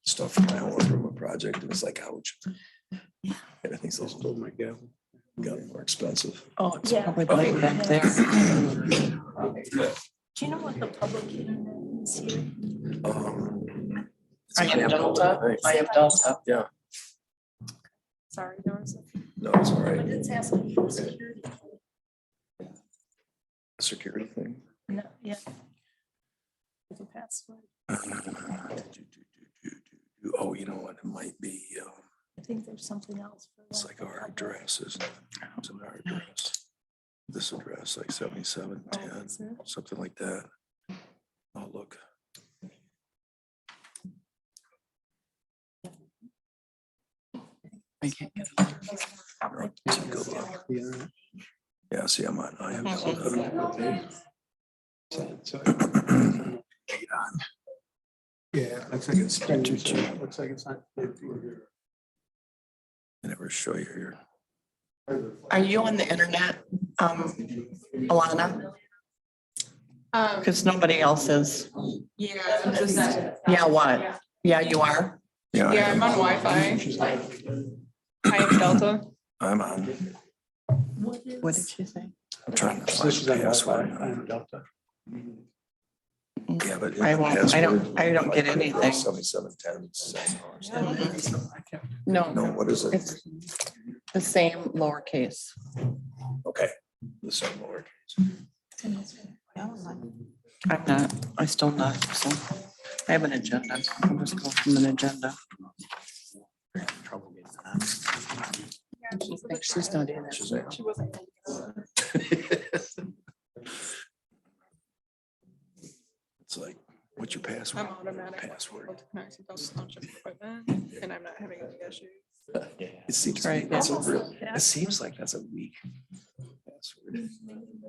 stuff for my home improvement project. It was like, ouch. Everything's a little got more expensive. Oh, it's Yeah. probably right back there. Do you know what the public internet is here? I have Delta. I have Delta. Yeah, Sorry, there was a, no, it's all but right. it's asking for security. Security thing. No, yeah. The password. Oh, you know what? It might be, I think there's something else. For it's like our address, isn't it? It's an our address. This address, like 7710, is it? something like that. Oh, look. I can't get it. Let's take a look. Yeah, see, I'm on. I have Yeah, looks like it's looks like it's not. I never show you here. Are you on the internet, Alana? Because nobody else is. Yeah, I'm just, Yeah, what? Yeah, you are? Yeah, yeah, I'm on Wi-Fi. I have Delta. I'm on. What did she say? I'm trying to So find she's the on Wi-Fi. password. I'm Delta. Yeah, but. I won't, I don't get anything. 7710. No, No, what is it? it's the same lowercase. Okay. The same lowercase. I'm not, I still not, so I have an agenda. I'll just go from an agenda. She's not in it. She's there. She wasn't. It's like, what's your I'm password? automatic. Password. Connected to Delta Township equipment, and I'm not having any issues. It seems Right, that's a yeah. real, it seems like that's a weak password.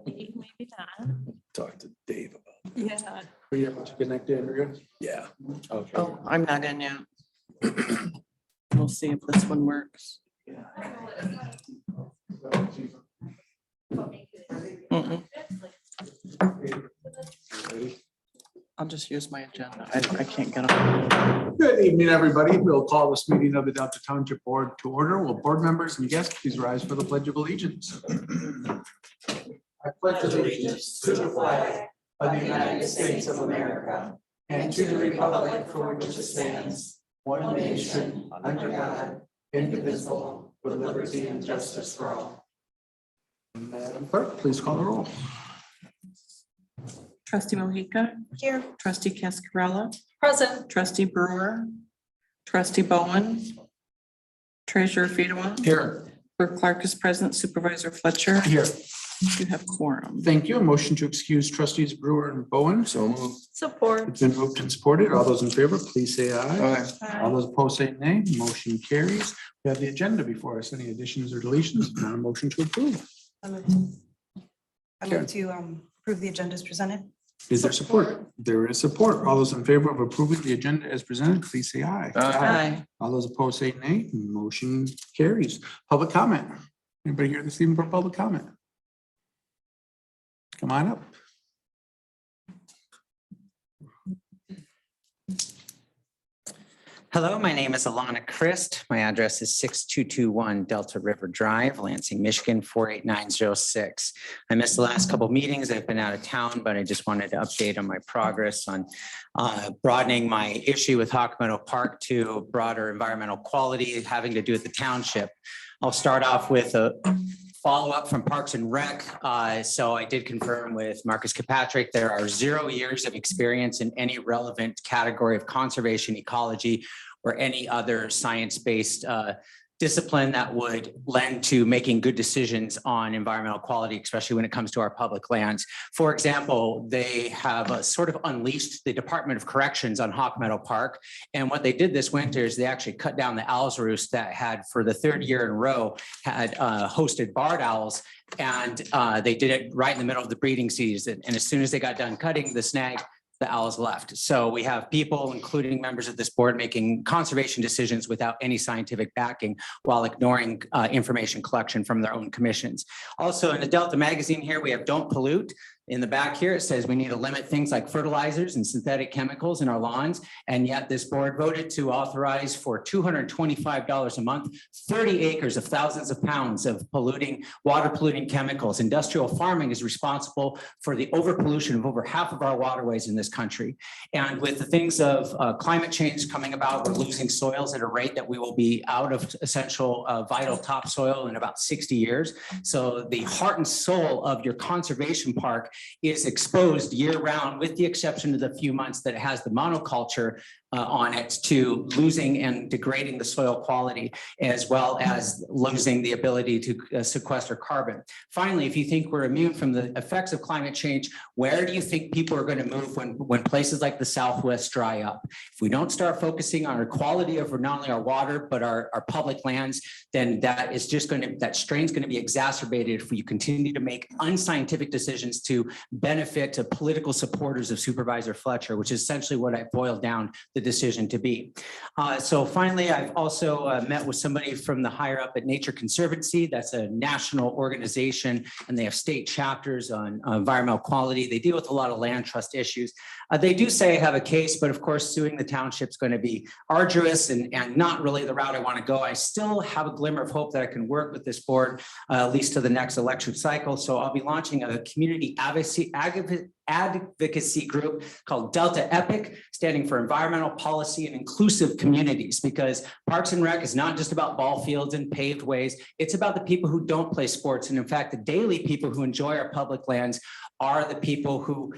Maybe not. Talk to Dave about, Yeah. Were you able to connect to Andrea? yeah. Okay. Oh, I'm not in yet. We'll see if this one works. Mm-mm. I'll just use my agenda. I can't get on. Good evening, everybody. We'll call this meeting of the Delta Township Board to order. Will board members and guests please rise for the Pledge of Allegiance? I pledge allegiance to the flag of the United States of America and to the republic for which it stands, one nation, under God, indivisible, with liberty and justice for all. Madam Clerk, please call the roll. Trustee Mohica. Here. Trustee Cascarella. Present. Trustee Brewer. Trustee Bowen. Treasurer Fedewa. Here. Clerk Clark is present. Supervisor Fletcher. Here. You have quorum. Thank you. A motion to excuse trustees Brewer and Bowen. So moved. Support. It's been moved and supported. All those in favor, please say aye. All those opposed say nay. Motion carries. We have the agenda before us. Any additions or deletions? Not a motion to approve. I move to approve the agenda as presented. Is there support? There is support. All those in favor of approving the agenda as presented, please say aye. Aye. All those opposed say nay. Motion carries. Public comment. Anybody here this evening for public comment? Come on up. Hello, my name is Alana Christ. My address is 6221 Delta River Drive, Lansing, Michigan, 48906. I missed the last couple of meetings. I've been out of town, but I just wanted to update on my progress on broadening my issue with Hawk Meadow Park to broader environmental quality having to do with the township. I'll start off with a follow-up from Parks and Rec. So I did confirm with Marcus Kilpatrick, there are 0 years of experience in any relevant category of conservation, ecology, or any other science-based discipline that would lend to making good decisions on environmental quality, especially when it comes to our public lands. For example, they have sort of unleashed the Department of Corrections on Hawk Meadow Park. And what they did this winter is they actually cut down the owl's roost that had, for the third year in a row, had hosted barred owls. And they did it right in the middle of the breeding season. And as soon as they got done cutting the snag, the owls left. So we have people, including members of this board, making conservation decisions without any scientific backing while ignoring information collection from their own commissions. Also in the Delta magazine here, we have Don't Pollute. In the back here, it says we need to limit things like fertilizers and synthetic chemicals in our lawns. And yet this board voted to authorize for $225 a month, 30 acres of thousands of pounds of water polluting chemicals. Industrial farming is responsible for the overpollution of over half of our waterways in this country. And with the things of climate change coming about, we're losing soils at a rate that we will be out of essential vital topsoil in about 60 years. So the heart and soul of your conservation park is exposed year round, with the exception of the few months that it has the monoculture on it, to losing and degrading the soil quality, as well as losing the ability to sequester carbon. Finally, if you think we're immune from the effects of climate change, where do you think people are going to move when places like the Southwest dry up? If we don't start focusing on our quality of not only our water, but our public lands, then that strain is going to be exacerbated if we continue to make unscientific decisions to benefit to political supporters of Supervisor Fletcher, which is essentially what I boiled down the decision to be. So finally, I've also met with somebody from the higher up at Nature Conservancy. That's a national organization, and they have state chapters on environmental quality. They deal with a lot of land trust issues. They do say I have a case, but of course, suing the township is going to be arduous and not really the route I want to go. I still have a glimmer of hope that I can work with this board, at least to the next election cycle. So I'll be launching a community advocacy group called Delta EPIC, standing for Environmental Policy and Inclusive Communities, because Parks and Rec is not just about ball fields and paved ways. It's about the people who don't play sports. And in fact, the daily people who enjoy our public lands are the people who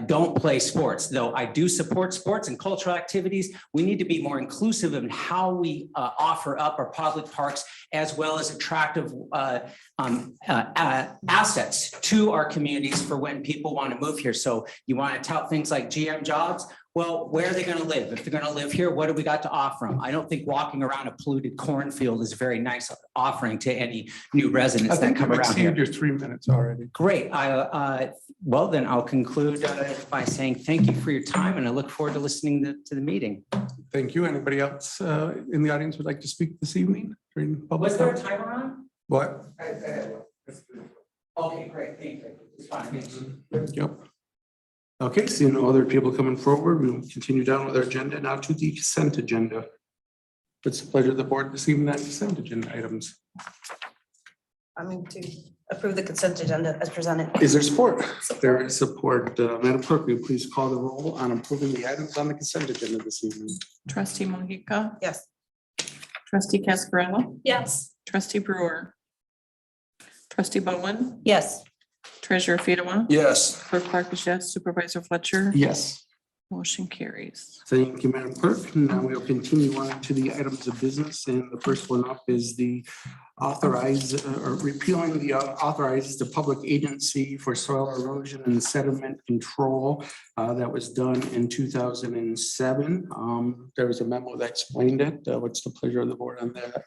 don't play sports. Though I do support sports and cultural activities, we need to be more inclusive in how we offer up our public parks, as well as attractive assets to our communities for when people want to move here. So you want to tout things like GM jobs? Well, where are they going to live? If they're going to live here, what do we got to offer them? I don't think walking around a polluted cornfield is a very nice offering to any new residents that come around here. Your 3 minutes already. Great. Well, then I'll conclude by saying thank you for your time, and I look forward to listening to the meeting. Thank you. Anybody else in the audience would like to speak this evening during public? Was there a comment? timer on? What? Okay, great. Thank you. It's fine. Yep. Okay, seeing no other people coming forward, we'll continue down with our agenda now to the consent agenda. It's the pleasure of the board this evening on consent agenda items. I move to approve the consent agenda as presented. Is there support? There is support. Madam Clerk, will you please call the roll on approving the items on the consent agenda this evening? Trustee Mohica, Yes. trustee Cascarella, Yes. trustee Brewer, trustee Bowen, Yes. treasurer Fedorov, Yes. clerk Parkes, yes, supervisor Fletcher, Yes. motion carries. Thank you, Madam Clerk. Now we'll continue on to the items of business, and the first one up is the repealing the authorizes the public agency for soil erosion and sediment control that was done in 2007. There was a memo that explained it. What's the pleasure of the board on that?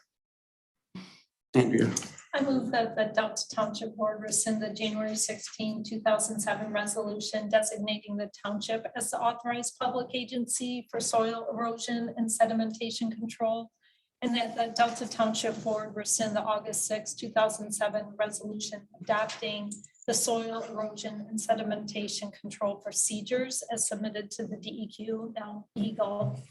Andrea. I move that the Delta Township Board rescind the January 16, 2007 resolution designating the township as the authorized public agency for soil erosion and sedimentation control, and that the Delta Township Board rescind the August 6, 2007 resolution adopting the soil erosion and sedimentation control procedures as submitted to the DEQ, now EGLE.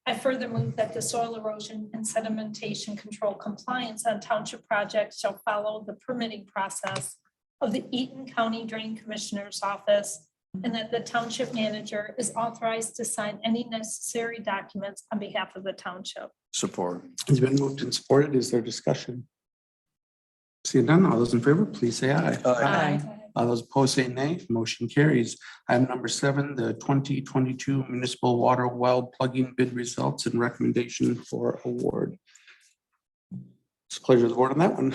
I further move that the soil erosion and sedimentation control compliance on township projects shall follow the permitting process of the Eaton County Drain Commissioner's Office, and that the township manager is authorized to sign any necessary documents on behalf of the township. Support. It's been moved and supported. Is there discussion? Seeing none, all those in favor, please say aye. Aye. All those opposed say nay. Motion carries. Item number 7, the 2022 municipal water well plugging bid results and recommendation for award. It's a pleasure of the board on that one.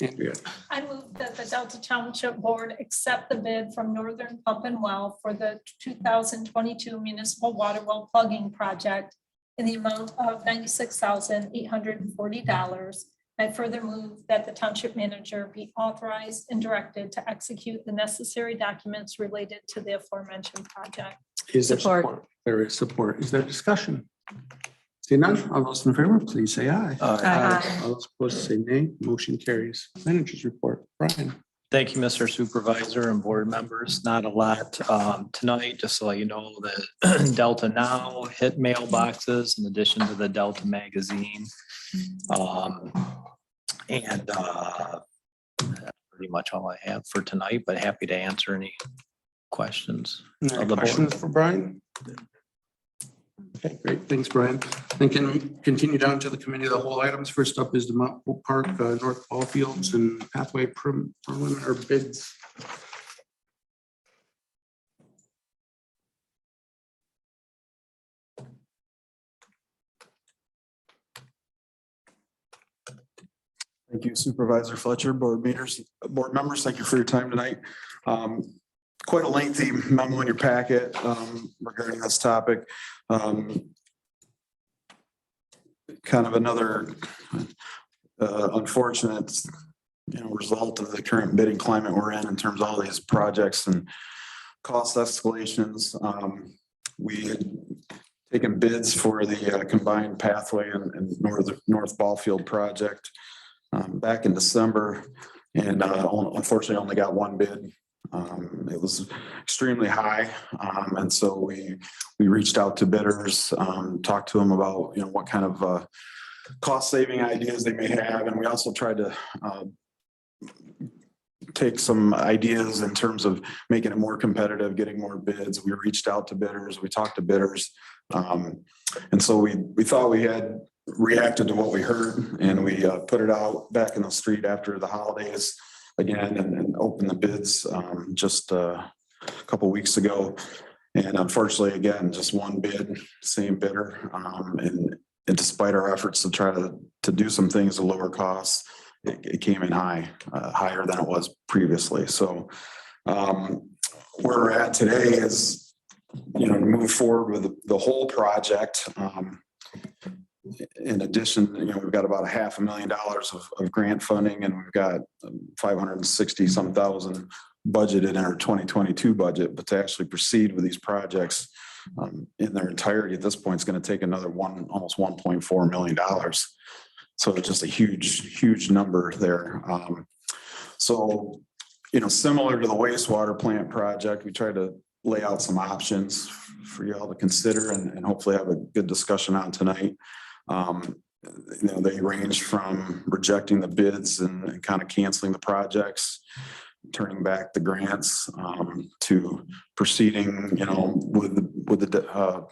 Andrea. I move that the Delta Township Board accept the bid from Northern Pump and Well for the 2022 municipal water well plugging project in the amount of $96,840. I further move that the township manager be authorized and directed to execute the necessary documents related to the aforementioned project. Is there Support. support? There is support. Is there discussion? See none, all those in favor, please say aye. Aye. All those opposed say nay. Motion carries. Managers report. Brian. Thank you, Mr. Supervisor and board members. Not a lot tonight, just to let you know that Delta Now hit mailboxes in addition to the Delta magazine. And that's pretty much all I have for tonight, but happy to answer any questions Any of the board. questions for Brian? Okay, great. Thanks, Brian. And can we continue down to the committee of the whole items? First up is the Mount Hope Park, North Ball Fields and Pathway preliminary bids. Thank you Supervisor Fletcher, board members, thank you for your time tonight. Quite a lengthy memo in your packet regarding this topic. Kind of another unfortunate result of the current bidding climate we're in terms of all these projects and cost escalations. We had taken bids for the combined pathway and North Ballfield project back in December, and unfortunately only got one bid. It was extremely high, and so we reached out to bidders, talked to them about what kind of cost saving ideas they may have, and we also tried to take some ideas in terms of making it more competitive, getting more bids. We reached out to bidders, we talked to bidders, and so we thought we had reacted to what we heard, and we put it out back in the street after the holidays again and opened the bids just a couple weeks ago. And unfortunately, again, just one bid, same bidder, and despite our efforts to try to do some things at lower costs, it came in higher than it was previously. So where we're at today is to move forward with the whole project. In addition, we've got about $500,000 of grant funding, and we've got 560-some thousand budgeted in our 2022 budget. But to actually proceed with these projects in their entirety at this point, it's going to take another almost $1.4 million. So it's just a huge number there. So similar to the wastewater plant project, we tried to lay out some options for y'all to consider and hopefully have a good discussion on tonight. They range from rejecting the bids and kind of canceling the projects, turning back the grants, to proceeding, with the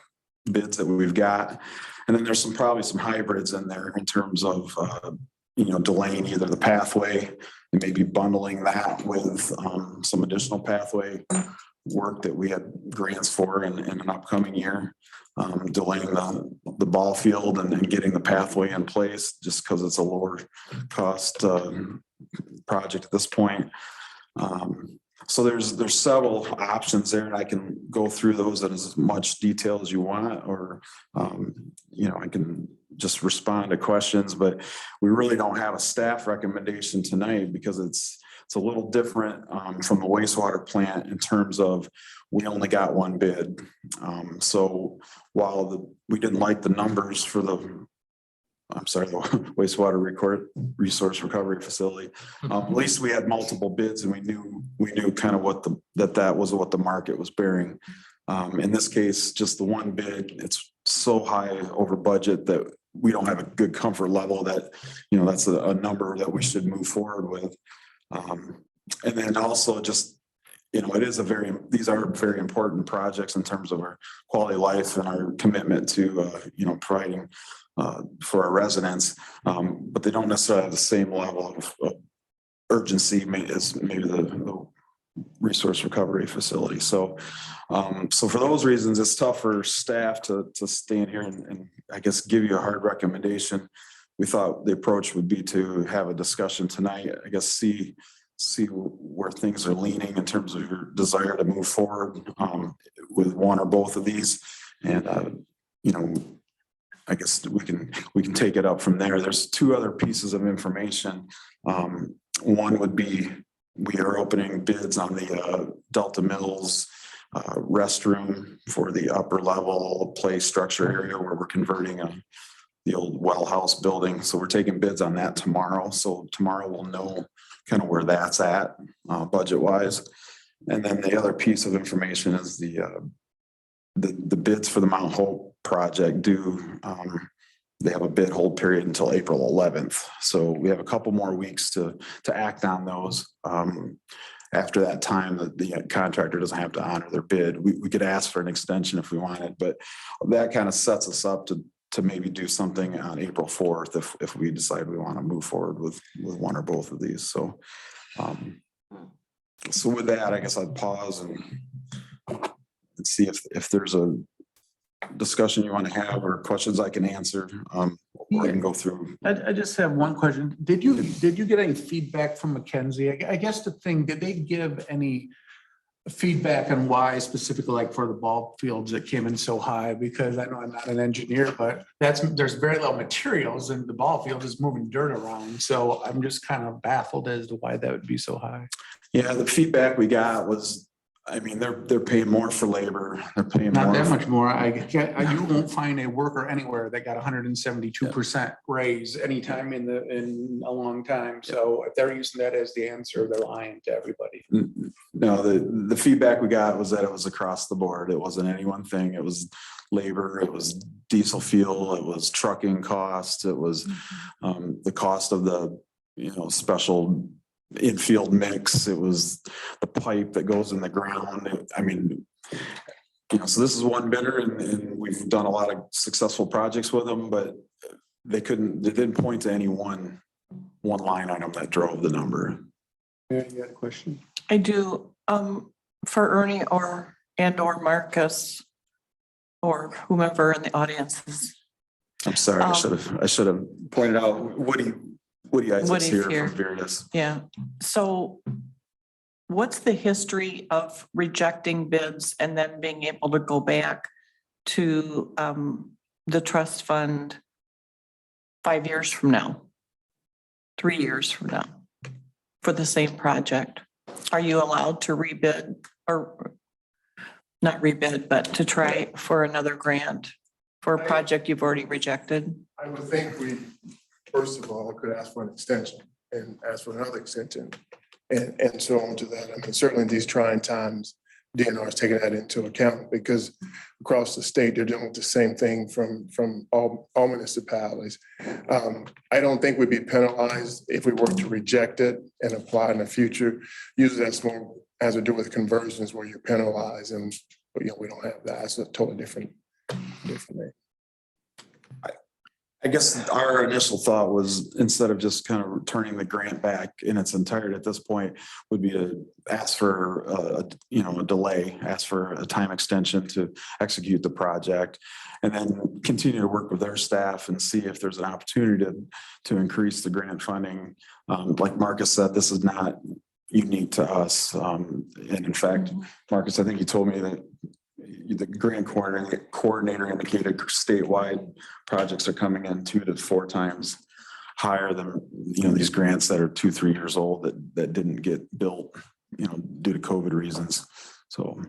bids that we've got. And then there's probably some hybrids in there in terms of, delaying either the pathway and maybe bundling that with some additional pathway work that we had grants for in an upcoming year. Delaying the ball field and getting the pathway in place just because it's a lower cost project at this point. So there's several options there, and I can go through those in as much detail as you want, or I can just respond to questions, but we really don't have a staff recommendation tonight because it's a little different from the wastewater plant in terms of we only got one bid. So while we didn't like the numbers for the wastewater resource recovery facility, at least we had multiple bids and we knew kind of that was what the market was bearing. In this case, just the one bid, it's so high over budget that we don't have a good comfort level that that's a number that we should move forward with. And then also just, these are very important projects in terms of our quality of life and our commitment to, providing for our residents. But they don't necessarily have the same level of urgency as maybe the resource recovery facility. So for those reasons, it's tough for staff to stand here and I guess give you a hard recommendation. We thought the approach would be to have a discussion tonight, I guess, see where things are leaning in terms of your desire to move forward with one or both of these. And, I guess we can take it up from there. There's two other pieces of information. One would be, we are opening bids on the Delta Mills restroom for the upper level play structure area where we're converting the old well house building. So we're taking bids on that tomorrow. So tomorrow we'll know kind of where that's at, budget wise. And then the other piece of information is the bids for the Mount Hope project due. They have a bid hold period until April 11th. So we have a couple more weeks to act on those. After that time, the contractor doesn't have to honor their bid. We could ask for an extension if we wanted, but that kind of sets us up to maybe do something on April 4th if we decide we want to move forward with one or both of these. So, so with that, I guess I'd pause and see if there's a discussion you want to have or questions I can answer. Or I can go through. I just have one question. Did you get any feedback from McKenzie? I guess the thing, did they give any feedback on why specifically, like for the ball fields that came in so high? Because I know I'm not an engineer, but there's very little materials and the ball field is moving dirt around. So I'm just kind of baffled as to why that would be so high. Yeah, the feedback we got was, I mean, they're paying more for labor. They're paying Not more. that much more. You won't find a worker anywhere that got 172% raise anytime in a long time. So if they're using that as the answer, they're lying to everybody. No, the feedback we got was that it was across the board. It wasn't any one thing. It was labor, it was diesel fuel, it was trucking cost, it was the cost of the special infield mix, it was the pipe that goes in the ground. I mean, so this is one bidder and we've done a lot of successful projects with them, but they didn't point to any one line item that drove the number. Yeah, you got a question? I do, for Ernie or Marcus or whomever in the audience is. I'm sorry, I should have pointed out Woody Isaac's here here. from Veritas. Yeah. So what's the history of rejecting bids and then being able to go back to the trust fund 5 years from now, 3 years from now for the same project? Are you allowed to rebid or not rebid, but to try for another grant for a project you've already rejected? I would think we, first of all, could ask for an extension and ask for another extension and so on to that. I mean, certainly these trying times, DNR is taking that into account because across the state, they're doing the same thing from all municipalities. I don't think we'd be penalized if we were to reject it and apply in the future. Usually that's more has to do with conversions where you're penalized and we don't have that. It's a totally different thing. I guess our initial thought was instead of just kind of returning the grant back in its entirety at this point would be to ask for a delay, ask for a time extension to execute the project and then continue to work with their staff and see if there's an opportunity to increase the grant funding. Like Marcus said, this is not unique to us. And in fact, Marcus, I think you told me that the grant coordinator indicated statewide projects are coming in 2 to 4 times higher than these grants that are 2-3 years old that didn't get built due to COVID reasons. So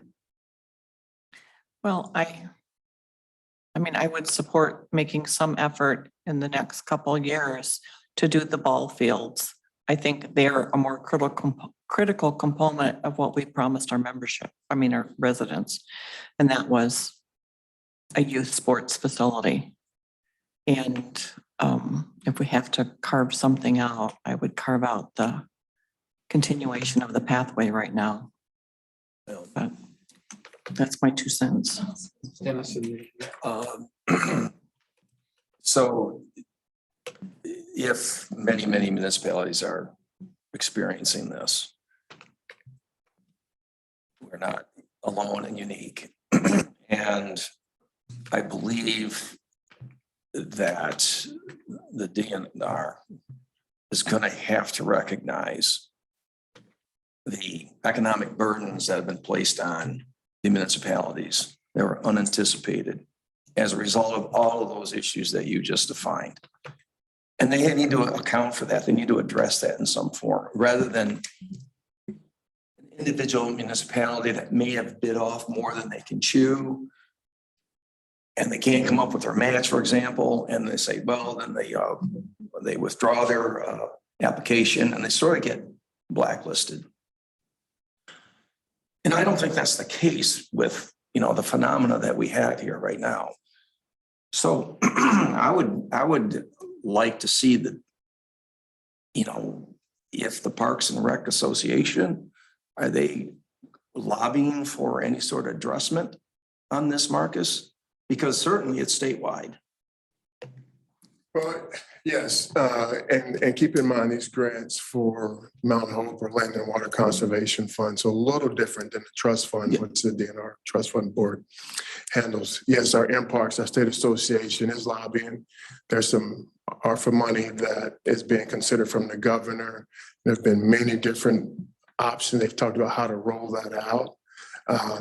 Well, I mean, I would support making some effort in the next couple of years to do the ball fields. I think they're a more critical component of what we promised our membership, our residents. And that was a youth sports facility. And if we have to carve something out, I would carve out the continuation of the pathway right now. But that's my 2 cents. Dennis, So if many municipalities are experiencing this, we're not alone and unique. And I believe that the DNR is going to have to recognize the economic burdens that have been placed on the municipalities that were unanticipated as a result of all of those issues that you just defined. And they need to account for that. They need to address that in some form rather than an individual municipality that may have bit off more than they can chew. and they can't come up with their match, for example, and they say, well, then they withdraw their application and they sort of get blacklisted. And I don't think that's the case with, the phenomena that we have here right now. So I would like to see that, if the Parks and Rec Association, are they lobbying for any sort of addressment on this, Marcus? Because certainly it's statewide. Well, yes, and keep in mind these grants for Mount Hope or Land and Water Conservation Fund, so a little different than the trust fund, Yeah. which the DNR Trust Fund Board handles. Yes, our MParks, our state association is lobbying. There's some ARPA money that is being considered from the governor. There've been many different options. They've talked about how to roll that out.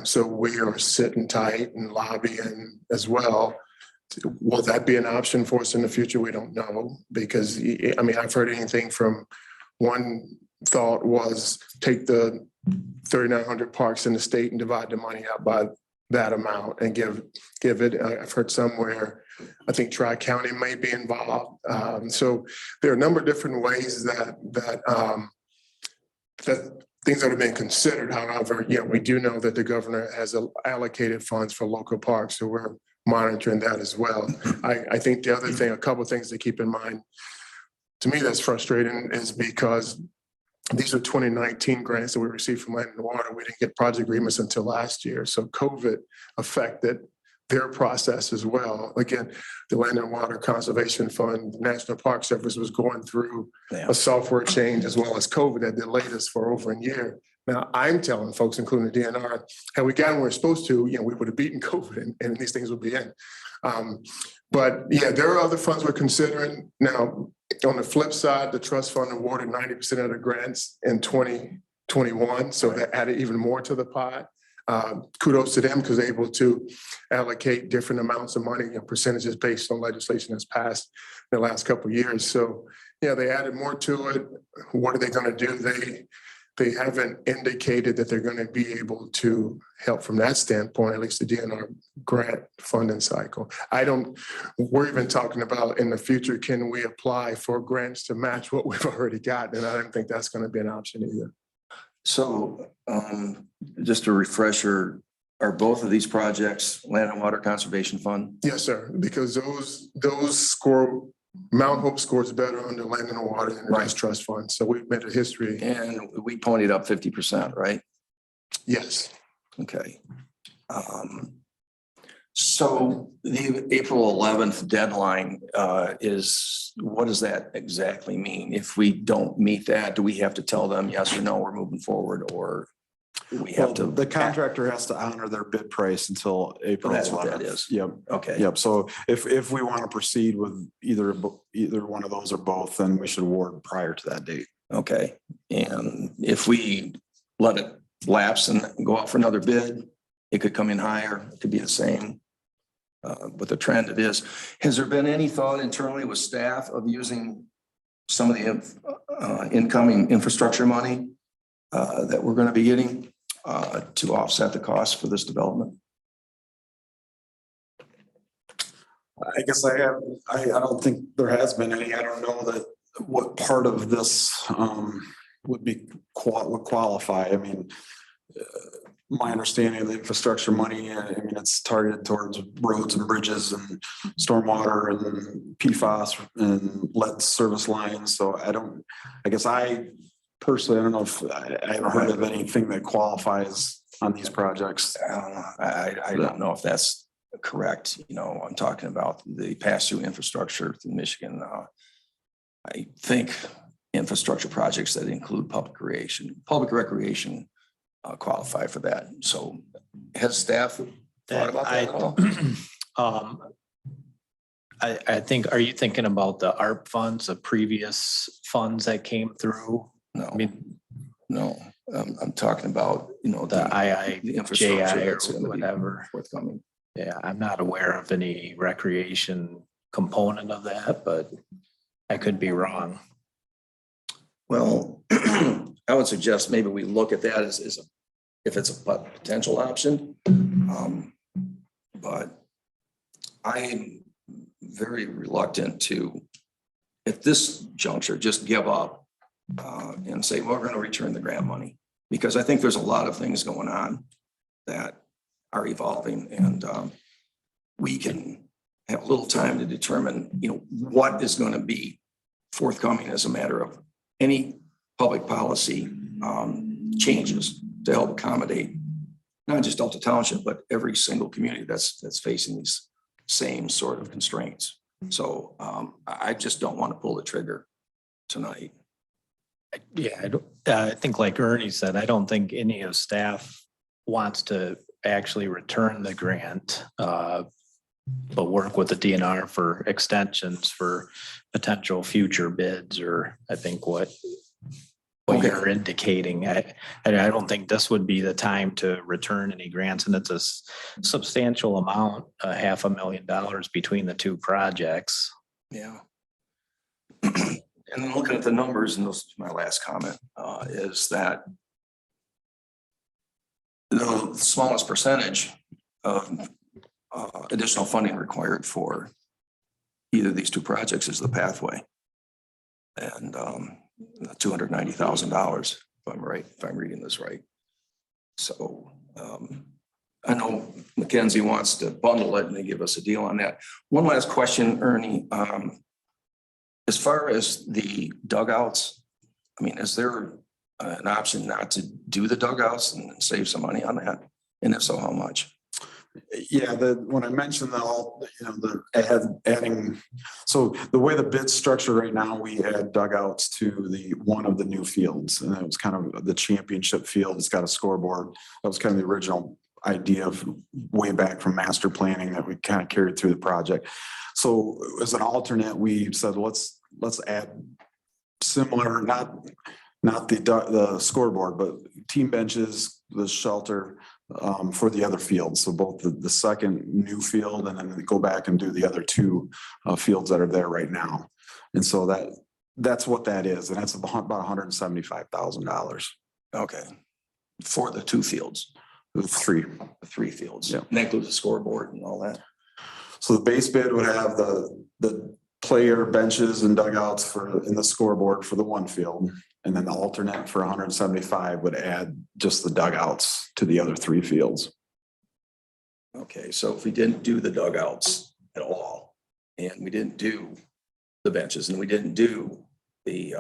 So we are sitting tight and lobbying as well. Will that be an option for us in the future? We don't know, because I've heard anything from, one thought was take the 3,900 parks in the state and divide the money out by that amount and give it. I've heard somewhere, I think Tri-County may be involved. So there are a number of different ways that things that are being considered. However, we do know that the governor has allocated funds for local parks, so we're monitoring that as well. I think the other thing, a couple of things to keep in mind, to me that's frustrating, is because these are 2019 grants that we received from Land and Water. We didn't get project agreements until last year. So COVID affected their process as well. Again, the Land and Water Conservation Fund, National Park Service was going through a software change, as well as COVID that delayed us for over a year. Now, I'm telling folks, including the DNR, had we gotten where we're supposed to, we would have beaten COVID and these things would be in. But there are other funds we're considering. Now, on the flip side, the trust fund awarded 90% of the grants in 2021. So that added even more to the pot. Kudos to them, because they're able to allocate different amounts of money and percentages based on legislation that's passed in the last couple of years. So, they added more to it. What are they going to do? They haven't indicated that they're going to be able to help from that standpoint, at least the DNR grant funding cycle. We're even talking about in the future, can we apply for grants to match what we've already got? And I don't think that's going to be an option either. So just a refresher, are both of these projects Land and Water Conservation Fund? Yes, sir, because those score, Mount Hope scores better under Land and Water than the Rice Trust Fund. So we've made a history. And we ponied up 50%, right? Yes. Okay. So the April 11th deadline what does that exactly mean? If we don't meet that, do we have to tell them yes or no, we're moving forward, or we have to? The contractor has to honor their bid price until April 11th. That's what that is. Yep. Okay. Yep. So if we want to proceed with either one of those or both, then we should award prior to that date. Okay. And if we let it lapse and go out for another bid, it could come in higher, it could be the same. But the trend it is. Has there been any thought internally with staff of using some of the incoming infrastructure money that we're going to be getting to offset the cost for this development? I guess I don't think there has been any. I don't know what part of this would qualify. I mean, my understanding of the infrastructure money, it's targeted towards roads and bridges and stormwater and PFAS and lead service lines. So I personally don't know if I haven't heard of anything that qualifies on these projects. I don't know if that's correct. I'm talking about the pass-through infrastructure through Michigan. I think infrastructure projects that include public recreation qualify for that. So has staff thought about that at all? I think, are you thinking about the ARP funds, the previous funds that came through? No, No, I'm talking about, the the infrastructure IIJI that's or gonna be whatever. forthcoming. Yeah, I'm not aware of any recreation component of that, but I could be wrong. Well, I would suggest maybe we look at that as if it's a potential option. But I'm very reluctant to, at this juncture, just give up and say, well, we're going to return the grant money. Because I think there's a lot of things going on that are evolving, and we can have a little time to determine, what is going to be forthcoming as a matter of any public policy changes to help accommodate not just Delta Township, but every single community that's facing these same sort of constraints. So I just don't want to pull the trigger tonight. Yeah, I think like Ernie said, I don't think any of staff wants to actually return the grant, but work with the DNR for extensions for potential future bids, or I think what you're indicating. I don't think this would be the time to return any grants, and it's a substantial amount, $500,000 between the two projects. Yeah. And then looking at the numbers, and this is my last comment, is that the smallest percentage of additional funding required for either of these two projects is the pathway. And $290,000, if I'm right, if I'm reading this right. So I know Mackenzie wants to bundle it and they give us a deal on that. One last question, Ernie. As far as the dugouts, I mean, is there an option not to do the dugouts and save some money on that? And if so, how much? Yeah, when I mentioned adding, so the way the bid's structured right now, we add dugouts to one of the new fields, and it was kind of the championship field. It's got a scoreboard. That was kind of the original idea of way back from master planning that we kind of carried through the project. So as an alternate, we said, let's add similar, not the scoreboard, but team benches, the shelter, for the other fields. So both the second new field, and then go back and do the other two fields that are there right now. And so that's what that is. And that's about $175,000. Okay. For the two fields. The three fields. Yeah. And that includes the scoreboard and all that. So the base bid would have the player benches and dugouts in the scoreboard for the one field. And then the alternate for 175 would add just the dugouts to the other three fields. Okay, so if we didn't do the dugouts at all, and we didn't do the benches, and we didn't do the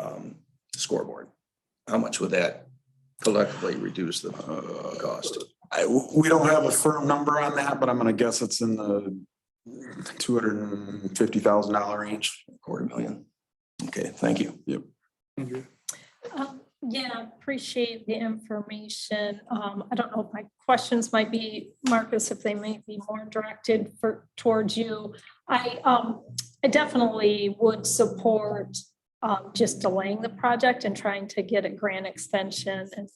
scoreboard, how much would that collectively reduce the cost? We don't have a firm number on that, but I'm going to guess it's in the $250,000 range. $250,000. Okay, thank you. Yep. Yeah, appreciate the information. I don't know if my questions might be, Marcus, if they may be more directed towards you. I definitely would support just delaying the project and trying to get a grant extension, and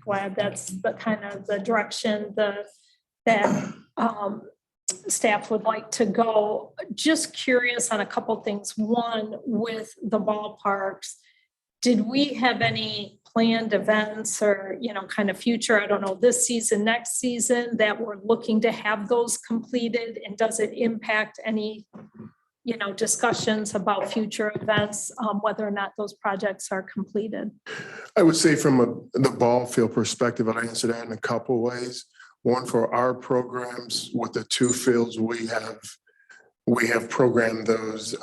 glad that's the kind of the direction that staff would like to go. Just curious on a couple things. One, with the ballparks, did we have any planned events or, kind of future, I don't know, this season, next season, that we're looking to have those completed? And does it impact any, discussions about future events, whether or not those projects are completed? I would say from the ball field perspective, I'll answer that in a couple of ways. One, for our programs with the two fields we have programmed those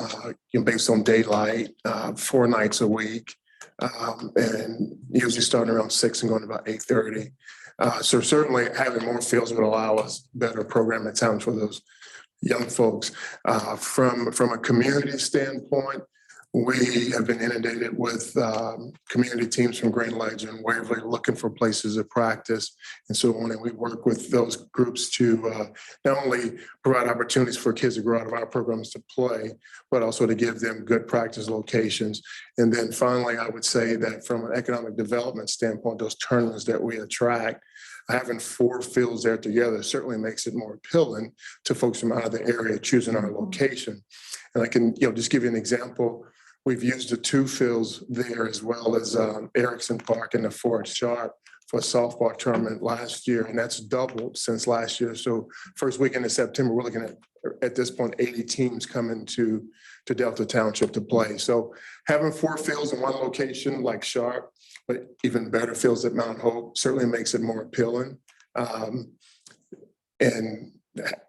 based on daylight, 4 nights a week, and usually starting around 6 and going about 8:30. So certainly having more fields would allow us better programming time for those young folks. From a community standpoint, we have been inundated with community teams from Great Ledge and Waverly looking for places to practice. And so on, and we work with those groups to not only provide opportunities for kids to grow out of our programs to play, but also to give them good practice locations. And then finally, I would say that from an economic development standpoint, those tournaments that we attract, having 4 fields there together certainly makes it more appealing to folks from out of the area choosing our location. And I can, just give you an example. We've used the 2 fields there, as well as Erickson Park and the Fort Sharp for a softball tournament last year, and that's doubled since last year. So first weekend in September, we're looking at this point, 80 teams coming to Delta Township to play. So having 4 fields in one location like Sharp, but even better fields at Mount Hope certainly makes it more appealing. And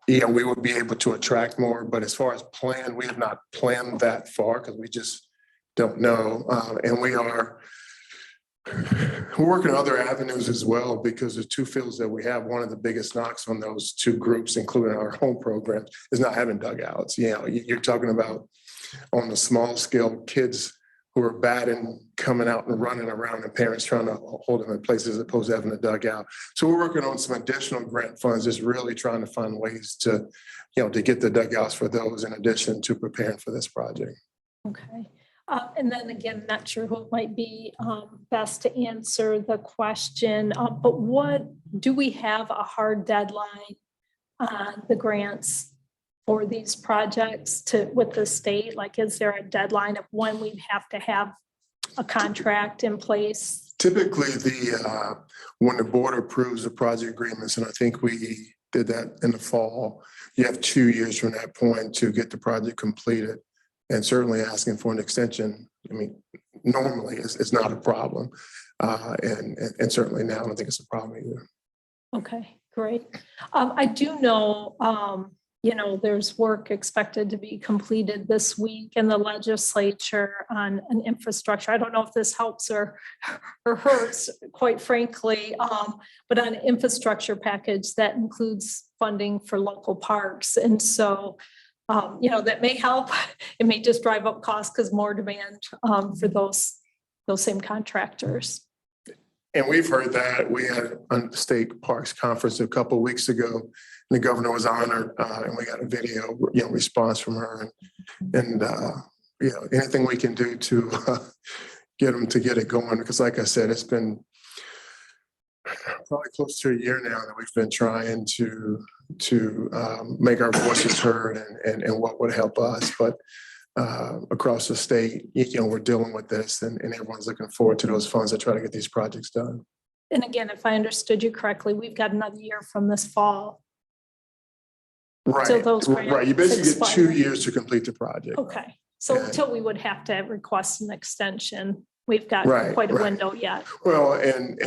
we would be able to attract more, but as far as plan, we have not planned that far because we just don't know. And we're working on other avenues as well, because the 2 fields that we have, one of the biggest knocks on those 2 groups, including our home program, is not having dugouts. You're talking about on the small scale, kids who are batting, coming out and running around, and parents trying to hold them in place as opposed to having a dugout. So we're working on some additional grant funds, just really trying to find ways to get the dugouts for those in addition to preparing for this project. Okay. And then again, not sure who might be best to answer the question, but do we have a hard deadline on the grants for these projects with the state? Like, is there a deadline of when we'd have to have a contract in place? Typically, when the board approves the project agreements, and I think we did that in the fall, you have 2 years from that point to get the project completed. And certainly asking for an extension, normally it's not a problem. And certainly now I don't think it's a problem either. Okay, great. I do know, there's work expected to be completed this week in the legislature on an infrastructure. I don't know if this helps or hurts, quite frankly, but on an infrastructure package that includes funding for local parks. And so that may help. It may just drive up costs because more demand for those same contractors. And we've heard that. We had a state parks conference a couple of weeks ago, and the governor was honored, and we got a video, response from her, and anything we can do to get them to get it going. Because, like I said, it's been probably close to a year now that we've been trying to make our voices heard and what would help us. But across the state, we're dealing with this, and everyone's looking forward to those funds to try to get these projects done. And again, if I understood you correctly, we've got another year from this fall. Right, So those right. You basically get 2 expire. years to complete the project. Okay, so Yeah. until we would have to request an extension, we've got Right, quite a right. window yet. Well, and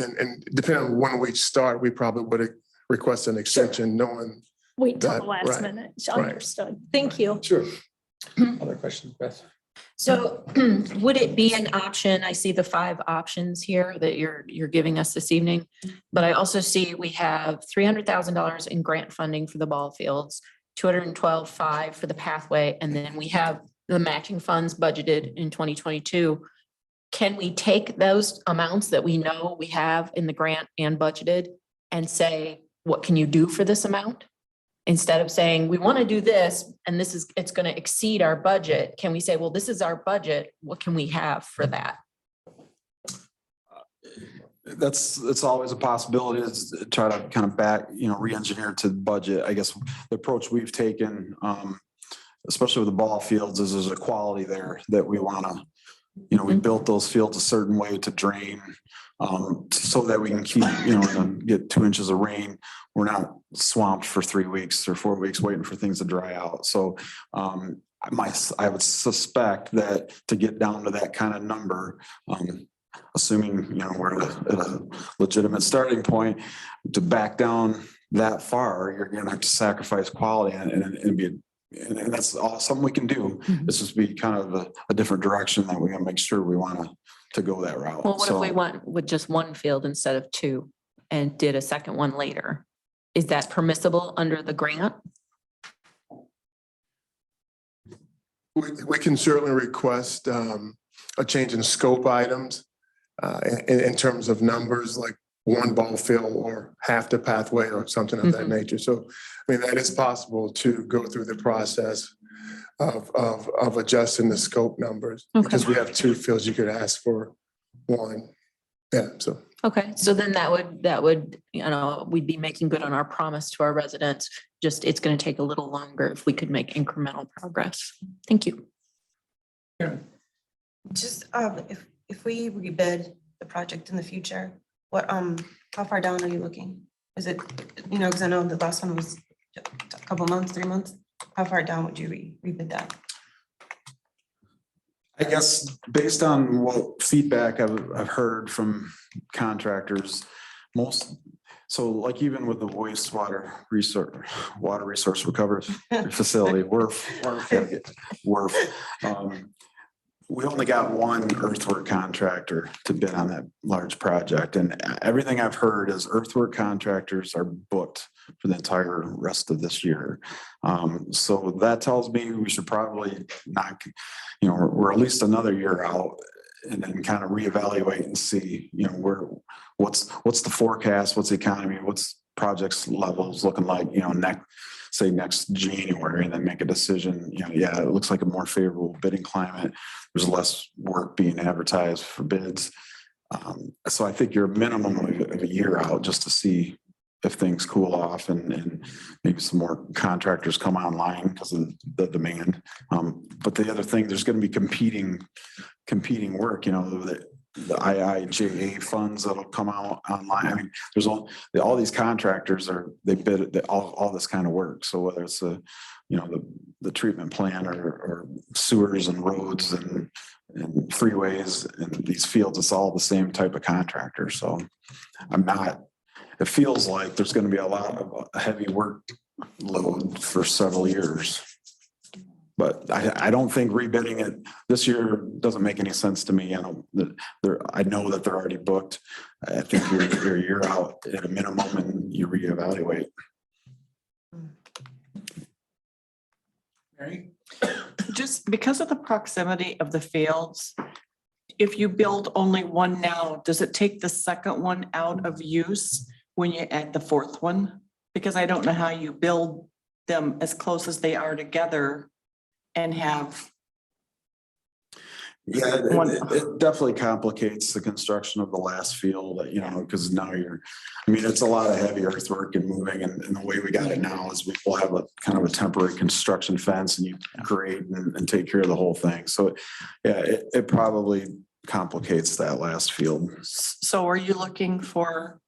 depending on when we start, we probably would request an extension, knowing. Wait till the That- last right, minute. right. Understood. Thank you. Sure. Other questions, Beth? So would it be an option? I see the 5 options here that you're giving us this evening, but I also see we have $300,000 in grant funding for the ball fields, 212.5 for the pathway, and then we have the matching funds budgeted in 2022. Can we take those amounts that we know we have in the grant and budgeted and say, what can you do for this amount? Instead of saying, we want to do this, and it's going to exceed our budget, can we say, well, this is our budget, what can we have for that? It's always a possibility, is to try to kind of re-engineer to the budget. I guess the approach we've taken, especially with the ball fields, is there's a quality there that we want to, we built those fields a certain way to drain, so that we can keep, and get 2 inches of rain. We're not swamped for 3 weeks or 4 weeks waiting for things to dry out. So I would suspect that to get down to that kind of number, assuming we're at a legitimate starting point, to back down that far, you're going to have to sacrifice quality, and that's all something we can do. It's just be kind of a different direction that we're going to make sure we want to go that route. Well, what if we went with just 1 field instead of 2 and did a second one later? Is that permissible under the grant? We can certainly request a change in scope items in terms of numbers, like 1 ball field or half the pathway or something of that nature. So, that is possible to go through the process of adjusting the scope numbers, because we have 2 fields. You could ask for 1. Yeah. So. Okay, so then that would, we'd be making good on our promise to our residents. Just, it's going to take a little longer if we could make incremental progress. Thank you. Just if we rebid the project in the future, What, how far down are you looking? Is it, because I know the last one was a couple months, 3 months. How far down would you rebid that? I guess based on what feedback I've heard from contractors, so like even with the water resource recovery facility, we only got one earthwork contractor to bid on that large project, and everything I've heard is earthwork contractors are booked for the entire rest of this year. So that tells me we should probably not, we're at least another year out, and then kind of reevaluate and see, what's the forecast, what's the economy, what's projects levels looking like, next January, and then make a decision. Yeah, it looks like a more favorable bidding climate. There's less work being advertised for bids. So I think you're a minimum of a year out just to see if things cool off and maybe some more contractors come online because of the demand. But the other thing, there's going to be competing work, the IIJA funds that'll come out online. I mean, there's all these contractors they bid all this kind of work. So whether it's the treatment plant or sewers and roads and freeways and these fields, it's all the same type of contractor. So it feels like there's going to be a lot of heavy workload for several years. But I don't think rebidding it this year doesn't make any sense to me. I know that they're already booked. I think you're a year out at a minimum and you reevaluate. Mary? Just because of the proximity of the fields, if you build only one now, does it take the second one out of use when you add the fourth one? Because I don't know how you build them as close as they are together and have. Yeah, it definitely complicates the construction of the last field, because now it's a lot of heavy earthwork and moving, and the way we got it now is we will have a kind of a temporary construction fence and you grade and take care of the whole thing. So yeah, it probably complicates that last field. So are you looking for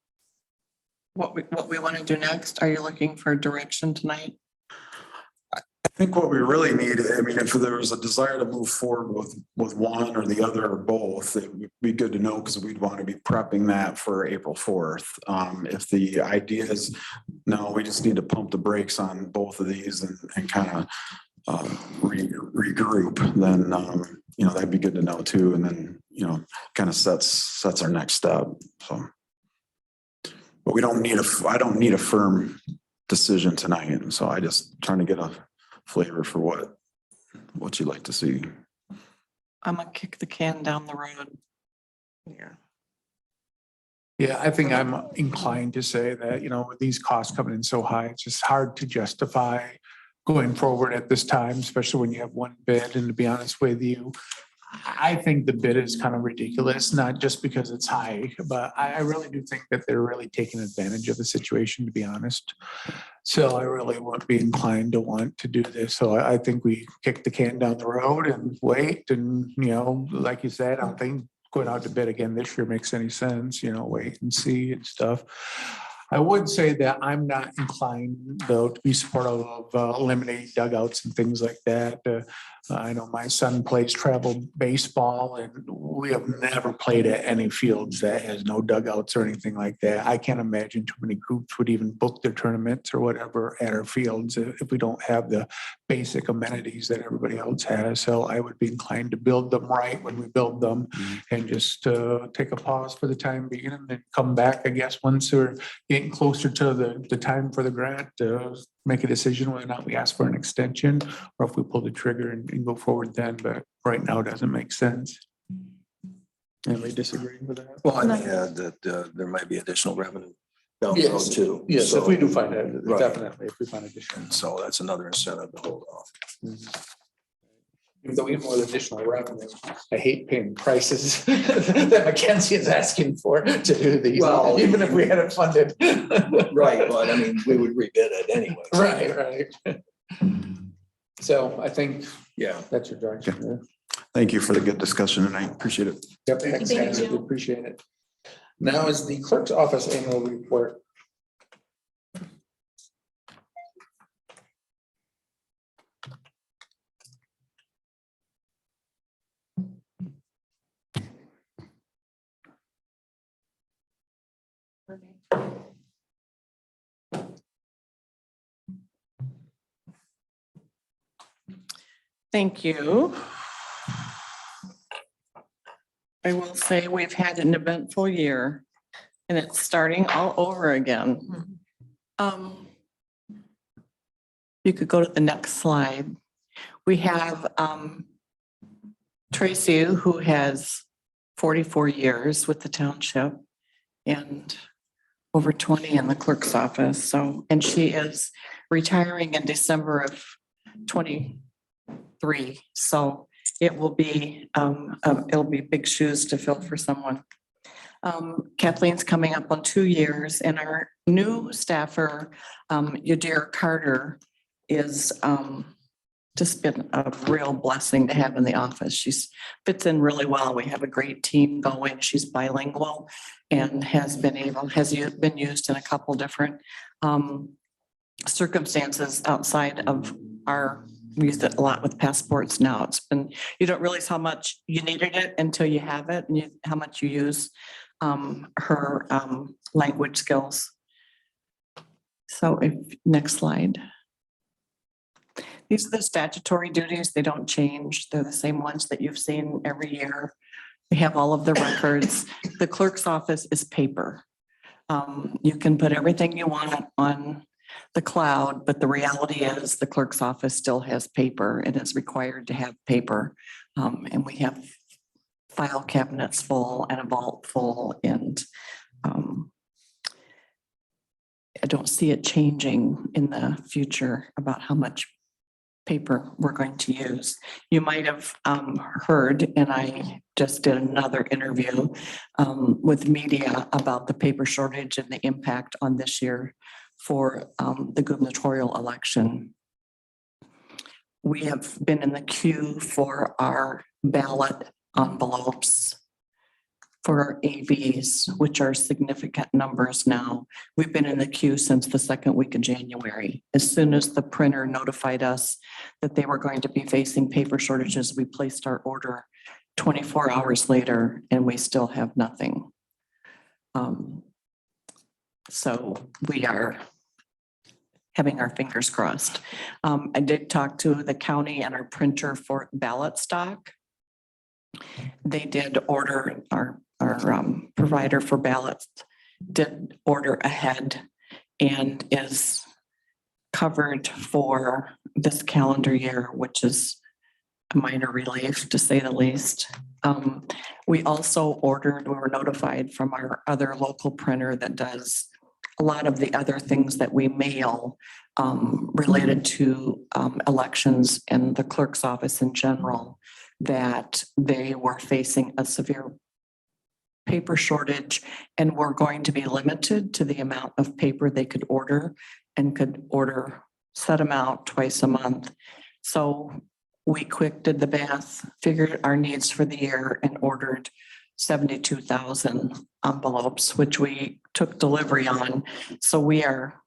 what we want to do next? Are you looking for direction tonight? I think what we really need, if there was a desire to move forward with one or the other or both, it would be good to know because we'd want to be prepping that for April 4th. If the idea is, no, we just need to pump the brakes on both of these and kind of regroup, then, that'd be good to know too. And then, kind of sets our next step. So, but I don't need a firm decision tonight. And so I just trying to get a flavor for what you'd like to see. I'm gonna kick the can down the road. Yeah, I think I'm inclined to say that, with these costs coming in so high, it's just hard to justify going forward at this time, especially when you have one bid. And to be honest with you, I think the bid is kind of ridiculous, not just because it's high, but I really do think that they're really taking advantage of the situation, to be honest. So I really won't be inclined to want to do this. So I think we kick the can down the road and wait. And, like you said, I don't think going out to bid again this year makes any sense, wait and see and stuff. I would say that I'm not inclined, though, to be supportive of eliminating dugouts and things like that. I know my son plays travel baseball, and we have never played at any fields that has no dugouts or anything like that. I can't imagine too many groups would even book their tournaments or whatever at our fields if we don't have the basic amenities that everybody else has. So I would be inclined to build them right when we build them and just take a pause for the time being and then come back, I guess, once we're getting closer to the time for the grant to make a decision whether or not we ask for an extension or if we pull the trigger and go forward then. But right now it doesn't make sense. Anybody disagree with that? Well, I think that there might be additional revenue down the road too. Yes, So- if we do find it, Right. definitely, if we find additional. So that's another incentive to hold off. Even though we have more additional revenue, I hate paying prices that Mackenzie is asking for to do these, Well, even if we had it funded. Right, but we would rebid it anyway. Right. So I think Yeah. that's your direction. Thank you for the good discussion tonight. Appreciate it. Yep, thanks, Thank guys. you. Appreciate it. Now is the clerk's office annual report. Thank you. I will say we've had an eventful year and it's starting all over again. You could go to the next slide. We have Tracy, who has 44 years with the township and over 20 in the clerk's office. So, and she is retiring in December of 23. So it will be, it'll be big shoes to fill for someone. Kathleen's coming up on 2 years and our new staffer, Yadira Carter, is just been a real blessing to have in the office. She's fits in really well. We have a great team going. She's bilingual and has been used in a couple different circumstances outside of we use it a lot with passports now. It's been, you don't realize how much you needed it until you have it and how much you use her language skills. So next slide. These are the statutory duties. They don't change. They're the same ones that you've seen every year. We have all of the records. The clerk's office is paper. You can put everything you want on the cloud, but the reality is the clerk's office still has paper and is required to have paper. And we have file cabinets full and a vault full, and I don't see it changing in the future about how much paper we're going to use. You might have heard, and I just did another interview with media about the paper shortage and the impact on this year for the gubernatorial election. We have been in the queue for our ballot envelopes for our AVs, which are significant numbers now. We've been in the queue since the second week of January. As soon as the printer notified us that they were going to be facing paper shortages, we placed our order 24 hours later and we still have nothing. So we are having our fingers crossed. I did talk to the county and our printer for ballot stock. They did order, our provider for ballots did order ahead and is covered for this calendar year, which is a minor relief to say the least. We also we were notified from our other local printer that does a lot of the other things that we mail related to elections and the clerk's office in general, that they were facing a severe paper shortage and were going to be limited to the amount of paper they could order and could order set amount twice a month. So we quick did the math, figured our needs for the year and ordered 72,000 envelopes, which we took delivery on. So we are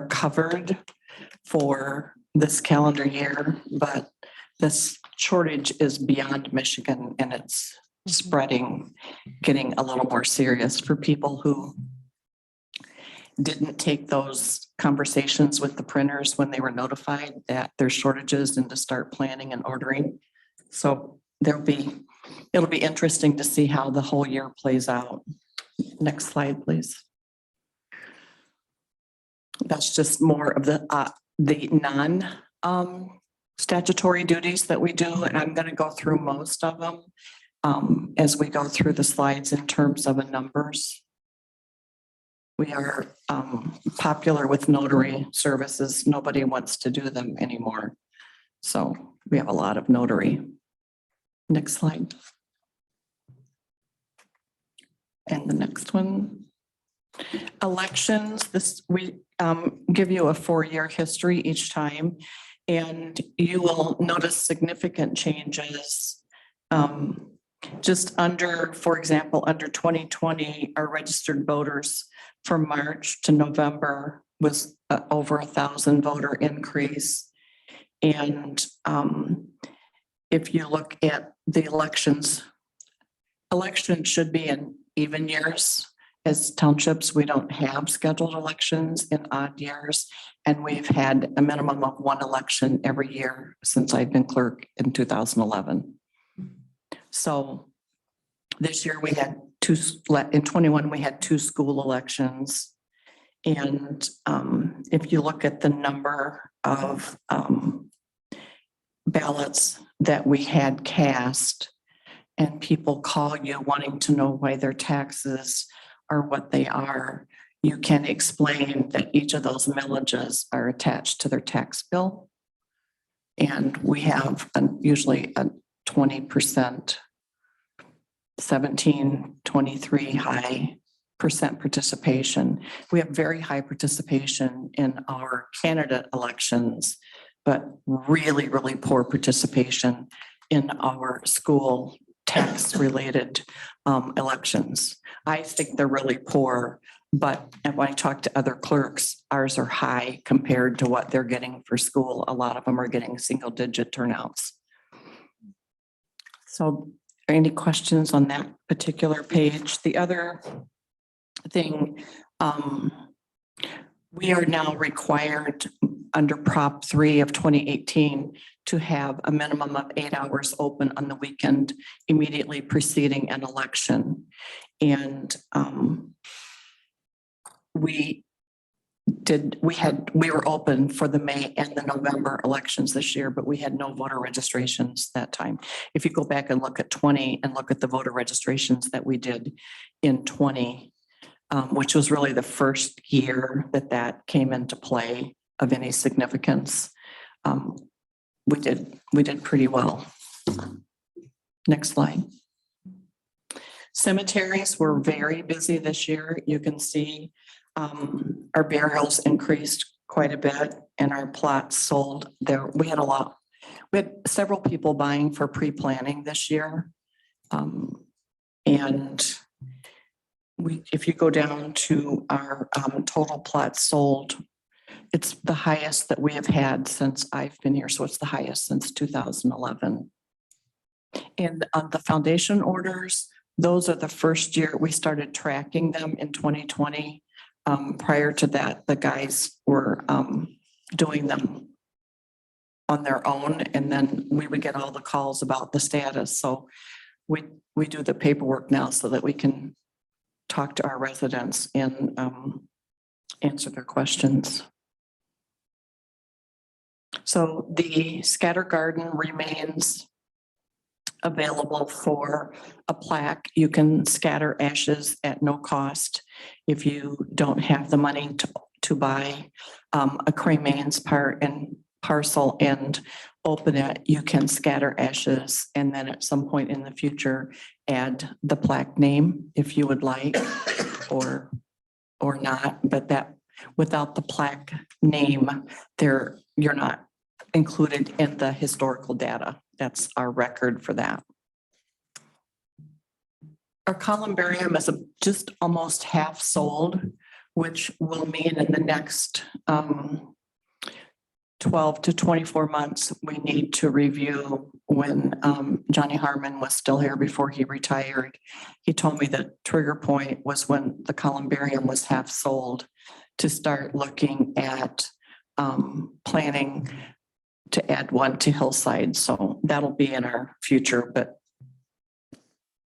covered for this calendar year, but this shortage is beyond Michigan and it's spreading, getting a little more serious for people who didn't take those conversations with the printers when they were notified that there's shortages and to start planning and ordering. So it'll be interesting to see how the whole year plays out. Next slide, please. That's just more of the non statutory duties that we do, and I'm going to go through most of them as we go through the slides in terms of the numbers. We are popular with notary services. Nobody wants to do them anymore. So we have a lot of notary. Next slide. And the next one. Elections, we give you a 4-year history each time, and you will notice significant changes just under, for example, under 2020, our registered voters from March to November was over 1,000 voter increase. And if you look at the elections should be in even years. As townships, we don't have scheduled elections in odd years. And we've had a minimum of one election every year since I've been clerk in 2011. So this year we had in 21, we had 2 school elections. And if you look at the number of ballots that we had cast, and people call you wanting to know why their taxes are what they are, you can explain that each of those millages are attached to their tax bill. And we have usually a 20%, 17, 23 high percent participation. We have very high participation in our candidate elections, but really, really poor participation in our school tax related elections. I think they're really poor, but when I talk to other clerks, ours are high compared to what they're getting for school. A lot of them are getting single digit turnouts. So any questions on that particular page? The other thing, we are now required under Prop 3 of 2018 to have a minimum of 8 hours open on the weekend immediately preceding an election. And we were open for the May and the November elections this year, but we had no voter registrations that time. If you go back and look at 20 and look at the voter registrations that we did in 20, which was really the first year that came into play of any significance, we did pretty well. Next slide. Cemeteries were very busy this year. You can see our burials increased quite a bit and our plots sold there. We had several people buying for pre-planning this year. And if you go down to our total plots sold, it's the highest that we have had since I've been here. So it's the highest since 2011. And on the foundation orders, those are the first year we started tracking them in 2020. Prior to that, the guys were doing them on their own, and then we would get all the calls about the status. So we do the paperwork now so that we can talk to our residents and answer their questions. So the scatter garden remains available for a plaque. You can scatter ashes at no cost. If you don't have the money to buy a cremains parcel and open it, you can scatter ashes and then at some point in the future add the plaque name if you would like, or not. But that without the plaque name, you're not included in the historical data. That's our record for that. Our columbarium is just almost half sold, which will mean in the next 12 to 24 months, we need to review. When Johnny Harmon was still here before he retired, he told me that trigger point was when the columbarium was half sold to start looking at planning to add one to Hillside. So that'll be in our future, but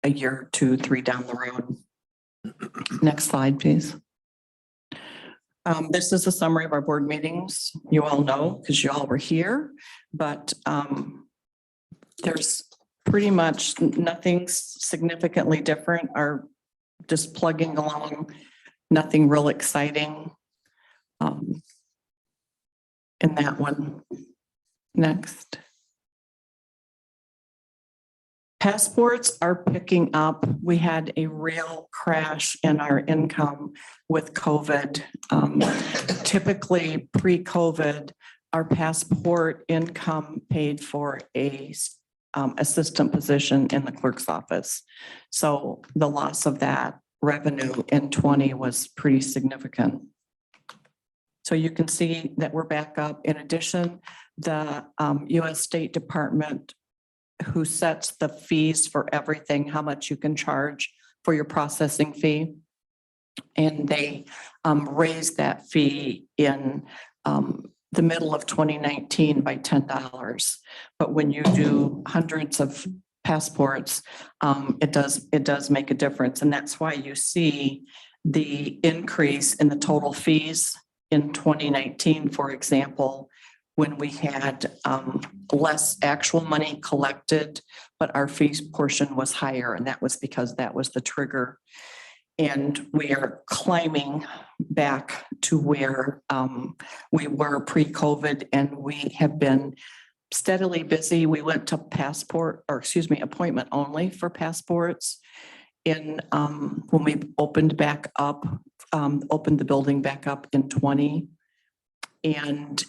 a year, 2, 3 down the road. Next slide, please. This is a summary of our board meetings. You all know because you all were here, but there's pretty much nothing significantly different, or just plugging along, nothing real exciting in that one. Next. Passports are picking up. We had a real crash in our income with COVID. Typically pre-COVID, our passport income paid for a assistant position in the clerk's office. So the loss of that revenue in 20 was pretty significant. So you can see that we're back up. In addition, the US State Department, who sets the fees for everything, how much you can charge for your processing fee. And they raised that fee in the middle of 2019 by $10. But when you do hundreds of passports, it does make a difference. And that's why you see the increase in the total fees in 2019, for example, when we had less actual money collected, but our fees portion was higher. And that was because that was the trigger. And we are climbing back to where we were pre-COVID, and we have been steadily busy. We went to appointment only for passports. In when we opened back up, opened the building back up in 20. And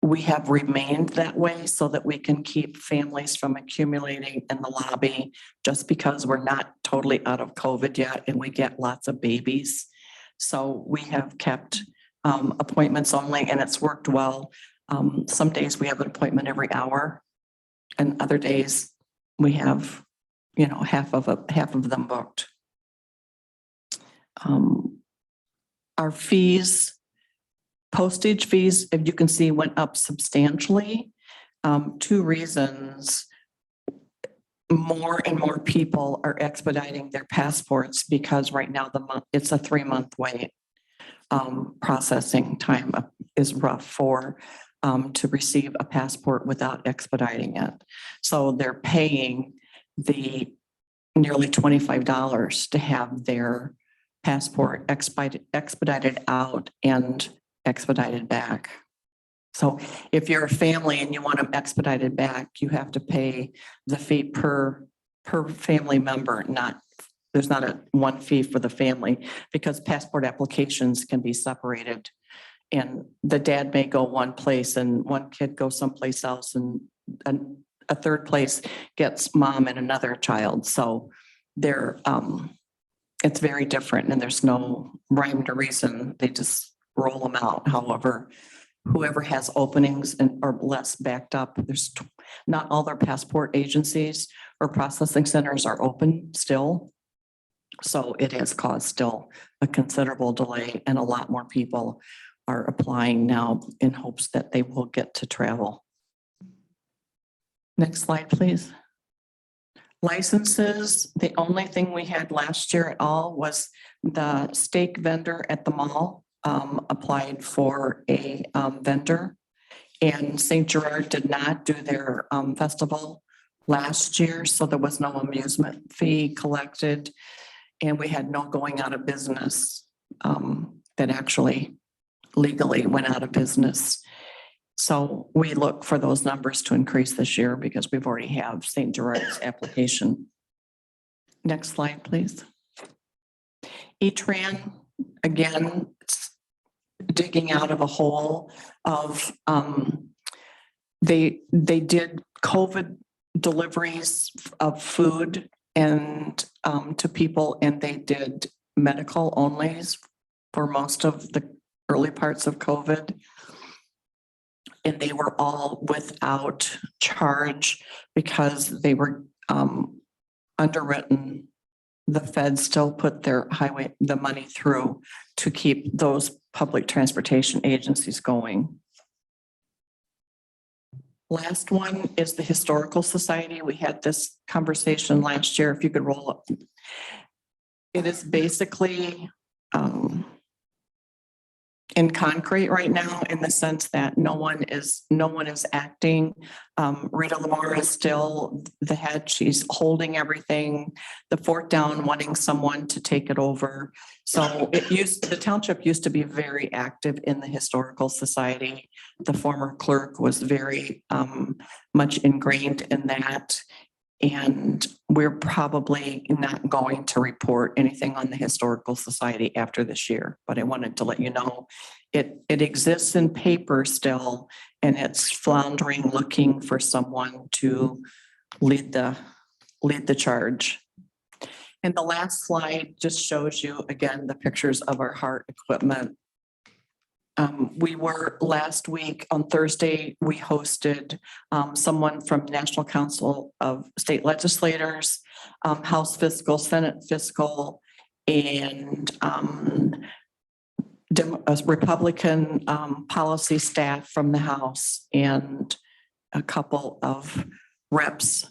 we have remained that way so that we can keep families from accumulating in the lobby, just because we're not totally out of COVID yet and we get lots of babies. So we have kept appointments only, and it's worked well. Some days we have an appointment every hour, and other days we have, half of them booked. Our fees, postage fees, if you can see, went up substantially. 2 reasons. More and more people are expediting their passports because right now it's a 3-month wait. Processing time is rough for to receive a passport without expediting it. So they're paying the nearly $25 to have their passport expedited out and expedited back. So if you're a family and you want them expedited back, you have to pay the fee per family member, there's not a one fee for the family, because passport applications can be separated. And the dad may go one place and one kid goes someplace else, and a third place gets mom and another child. So it's very different, and there's no rhyme or reason. They just roll them out. However, whoever has openings and are less backed up, there's not all their passport agencies or processing centers are open still. So it has caused still a considerable delay, and a lot more people are applying now in hopes that they will get to travel. Next slide, please. Licenses, the only thing we had last year at all was the steak vendor at the mall applied for a vendor, and St. Gerard did not do their festival last year, so there was no amusement fee collected, and we had no going out of business that actually legally went out of business. So we look for those numbers to increase this year because we've already have St. Gerard's application. Next slide, please. E-Tran, again, digging out of a hole of, they did COVID deliveries of food and to people, and they did medical onlys for most of the early parts of COVID. And they were all without charge because they were underwritten. The feds still put the money through to keep those public transportation agencies going. Last one is the Historical Society. We had this conversation last year. If you could roll up. It is basically in concrete right now, in the sense that no one is acting. Rita Lamar is still the head. She's holding everything. The fort down, wanting someone to take it over. So the township used to be very active in the Historical Society. The former clerk was very much ingrained in that. And we're probably not going to report anything on the Historical Society after this year, but I wanted to let you know it exists in paper still, and it's floundering, looking for someone to lead the charge. And the last slide just shows you again the pictures of our heart equipment. We were last week on Thursday, we hosted someone from National Council of State Legislators, House Fiscal, Senate Fiscal, and a Republican policy staff from the House and a couple of reps,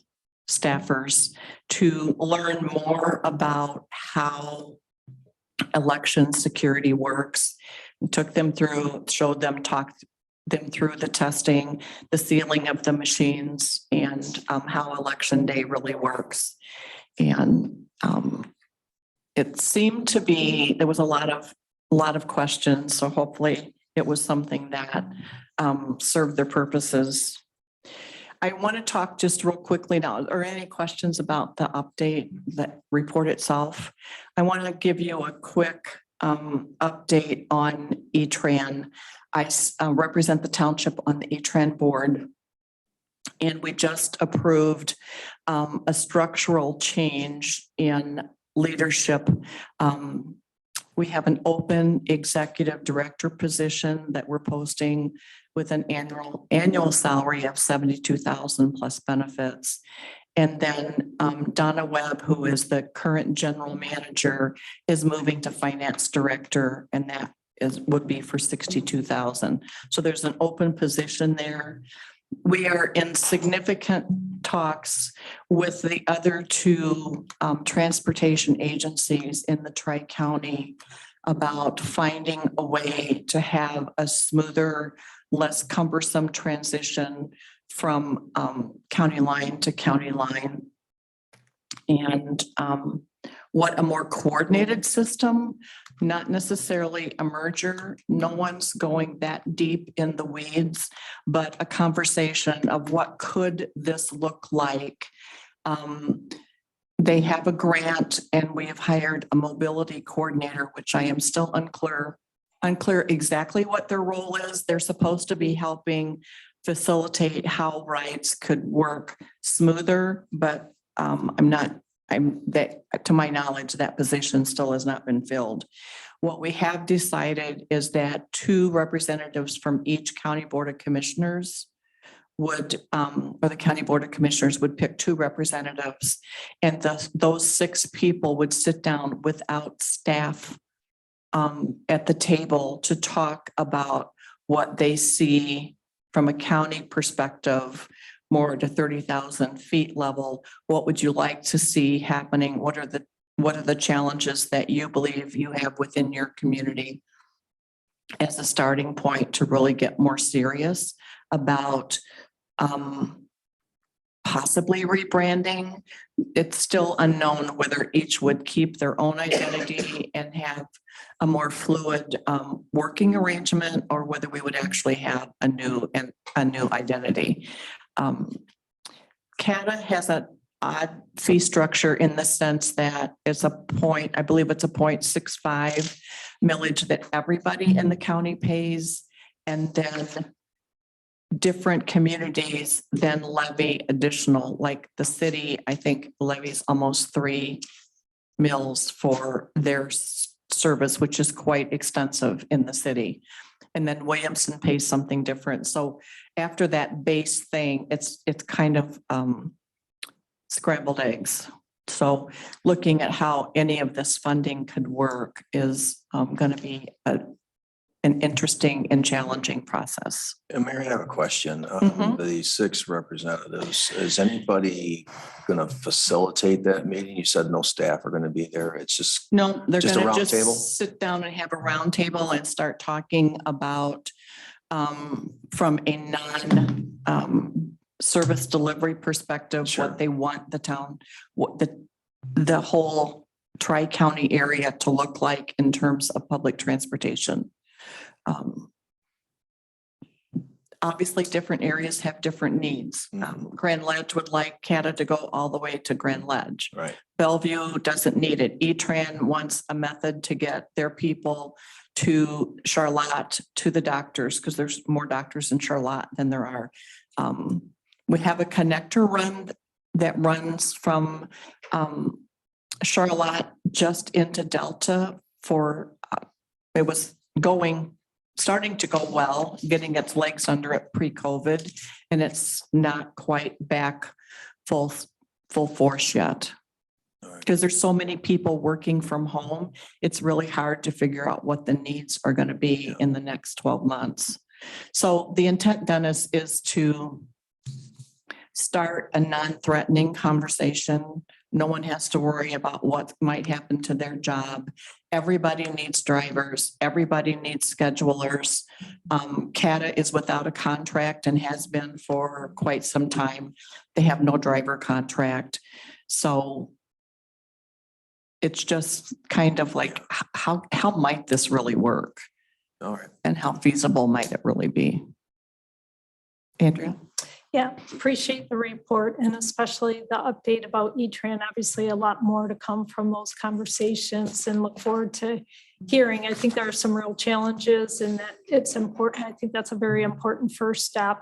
staffers, to learn more about how election security works. We took them through, showed them, talked them through the testing, the sealing of the machines, and how election day really works. And it seemed to be, there was a lot of questions, so hopefully it was something that served their purposes. I want to talk just real quickly now. Are there any questions about the update, that report itself? I want to give you a quick update on E-Tran. I represent the township on the E-Tran board, and we just approved a structural change in leadership. We have an open executive director position that we're posting with an annual salary of $72,000 plus benefits. And then Donna Webb, who is the current general manager, is moving to finance director, and that would be for $62,000. So there's an open position there. We are in significant talks with the other two transportation agencies in the Tri-County about finding a way to have a smoother, less cumbersome transition from county line to county line. And what a more coordinated system, not necessarily a merger. No one's going that deep in the weeds, but a conversation of what could this look like. They have a grant, and we have hired a mobility coordinator, which I am still unclear exactly what their role is. They're supposed to be helping facilitate how rides could work smoother, but to my knowledge, that position still has not been filled. What we have decided is that 2 representatives from each county board of commissioners would, or the county board of commissioners would pick 2 representatives, and those 6 people would sit down without staff at the table to talk about what they see from a county perspective, more to 30,000 feet level. What would you like to see happening? What are the challenges that you believe you have within your community, as a starting point to really get more serious about possibly rebranding? It's still unknown whether each would keep their own identity and have a more fluid working arrangement, or whether we would actually have a new identity. CATA has an odd fee structure in the sense that it's I believe it's a 0.65 millage that everybody in the county pays, and then different communities then levy additional, like the city, I think, levies almost 3 mills for their service, which is quite extensive in the city. And then Williamson pays something different. So after that base thing, it's kind of scrambled eggs. So looking at how any of this funding could work is going to be an interesting and challenging process. Mary, I have a question. Mhm. The 6 representatives, is anybody going to facilitate that meeting? You said no staff are going to be there. It's just, No, they're Just a gonna round just table? sit down and have a round table and start talking about from a service delivery perspective, Sure. what they want the town, what the whole Tri-County area to look like in terms of public transportation. Obviously, different areas have different needs. Grand Ledge would like CATA to go all the way to Grand Ledge. right. Bellevue doesn't need it. E-Tran wants a method to get their people to Charlotte, to the doctors, because there's more doctors in Charlotte than there are. We have a connector run that runs from Charlotte just into Delta it was starting to go well, getting its legs under it pre-COVID, and it's not quite back full force yet. Because there's so many people working from home, it's really hard to figure out what the needs are going to be in the next 12 months. So the intent, Dennis, is to start a non-threatening conversation. No one has to worry about what might happen to their job. Everybody needs drivers. Everybody needs schedulers. CATA is without a contract and has been for quite some time. They have no driver contract. So it's just kind of like, how might this really work? All right. And how feasible might it really be? Andrea? Yeah, appreciate the report and especially the update about E-Tran. Obviously, a lot more to come from those conversations and look forward to hearing. I think there are some real challenges and that it's important. I think that's a very important first step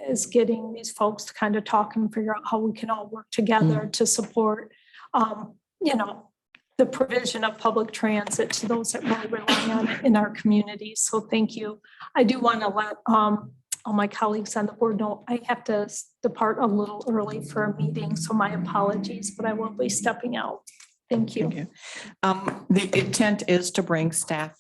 is getting these folks to kind of talk and figure out how we can all work together to support, the provision of public transit to those that really rely on it in our communities. So thank you. I do want to let all my colleagues on the board know I have to depart a little early for a meeting, so my apologies, but I will be stepping out. Thank you. Thank you. The intent is to bring staff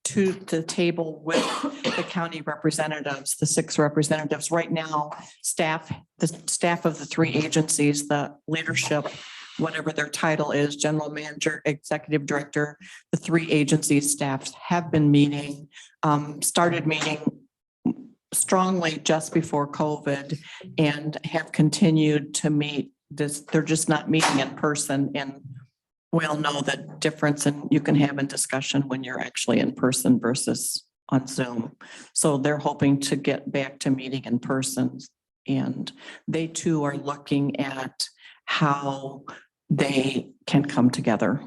to the table with the county representatives, the 6 representatives. Right now, the staff of the 3 agencies, the leadership, whatever their title is, general manager, executive director, the 3 agencies staffs have been meeting, started meeting strongly just before COVID and have continued to meet this. They're just not meeting in person. And we all know the difference and you can have a discussion when you're actually in person versus on Zoom. So they're hoping to get back to meeting in person. And they too are looking at how they can come together.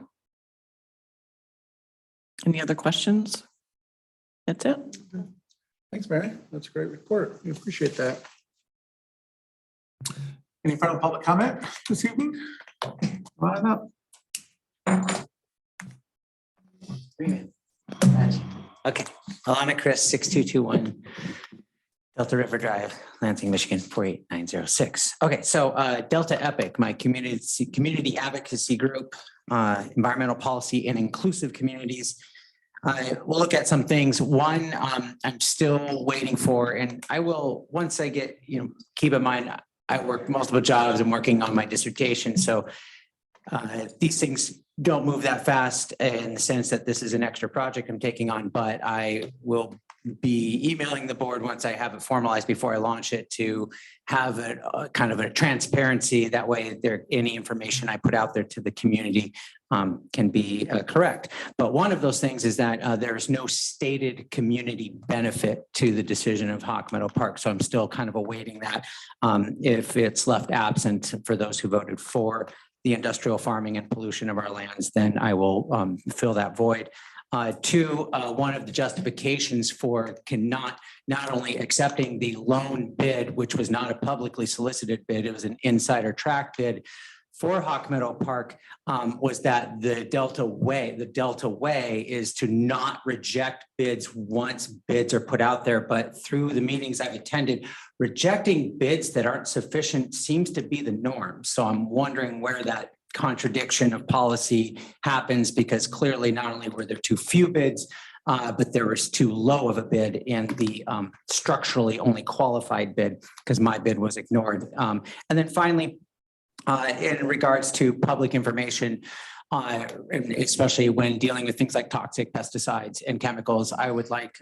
Any other questions? That's it. Thanks, Mary. That's a great report. We appreciate that. Any final public comment this evening? Come on up. Okay, Alana Chris, 6221 Delta River Drive, Lansing, Michigan, 48906. Okay, so Delta Epic, my community advocacy group, environmental policy and inclusive communities. We'll look at some things. One, I'm still waiting for, and I will, once I get, keep in mind, I work multiple jobs and working on my dissertation. So these things don't move that fast in the sense that this is an extra project I'm taking on, but I will be emailing the board once I have it formalized before I launch it to have a kind of a transparency. That way any information I put out there to the community can be correct. But one of those things is that there's no stated community benefit to the decision of Hawk Meadow Park. So I'm still kind of awaiting that. If it's left absent for those who voted for the industrial farming and pollution of our lands, then I will fill that void. 2, one of the justifications for not only accepting the loan bid, which was not a publicly solicited bid, it was an insider track bid for Hawk Meadow Park, was that the Delta Way is to not reject bids once bids are put out there. But through the meetings I've attended, rejecting bids that aren't sufficient seems to be the norm. So I'm wondering where that contradiction of policy happens, because clearly not only were there too few bids, but there was too low of a bid in the structurally only qualified bid, because my bid was ignored. And then finally, in regards to public information, and especially when dealing with things like toxic pesticides and chemicals, I would like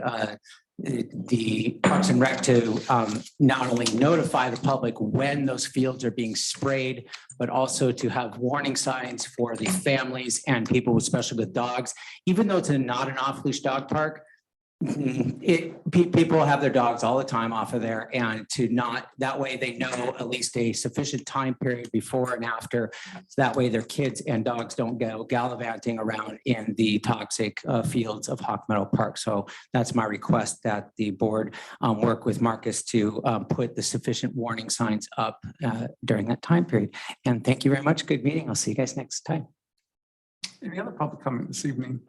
the Parks and Rec to not only notify the public when those fields are being sprayed, but also to have warning signs for the families and people, especially with dogs. Even though it's not an off-leash dog park, People have their dogs all the time off of there, and to not, that way they know at least a sufficient time period before and after. So that way their kids and dogs don't go gallivanting around in the toxic fields of Hawk Meadow Park. So that's my request, that the board work with Marcus to put the sufficient warning signs up during that time period. And thank you very much. Good meeting. I'll see you guys next time. Any other public comment this evening?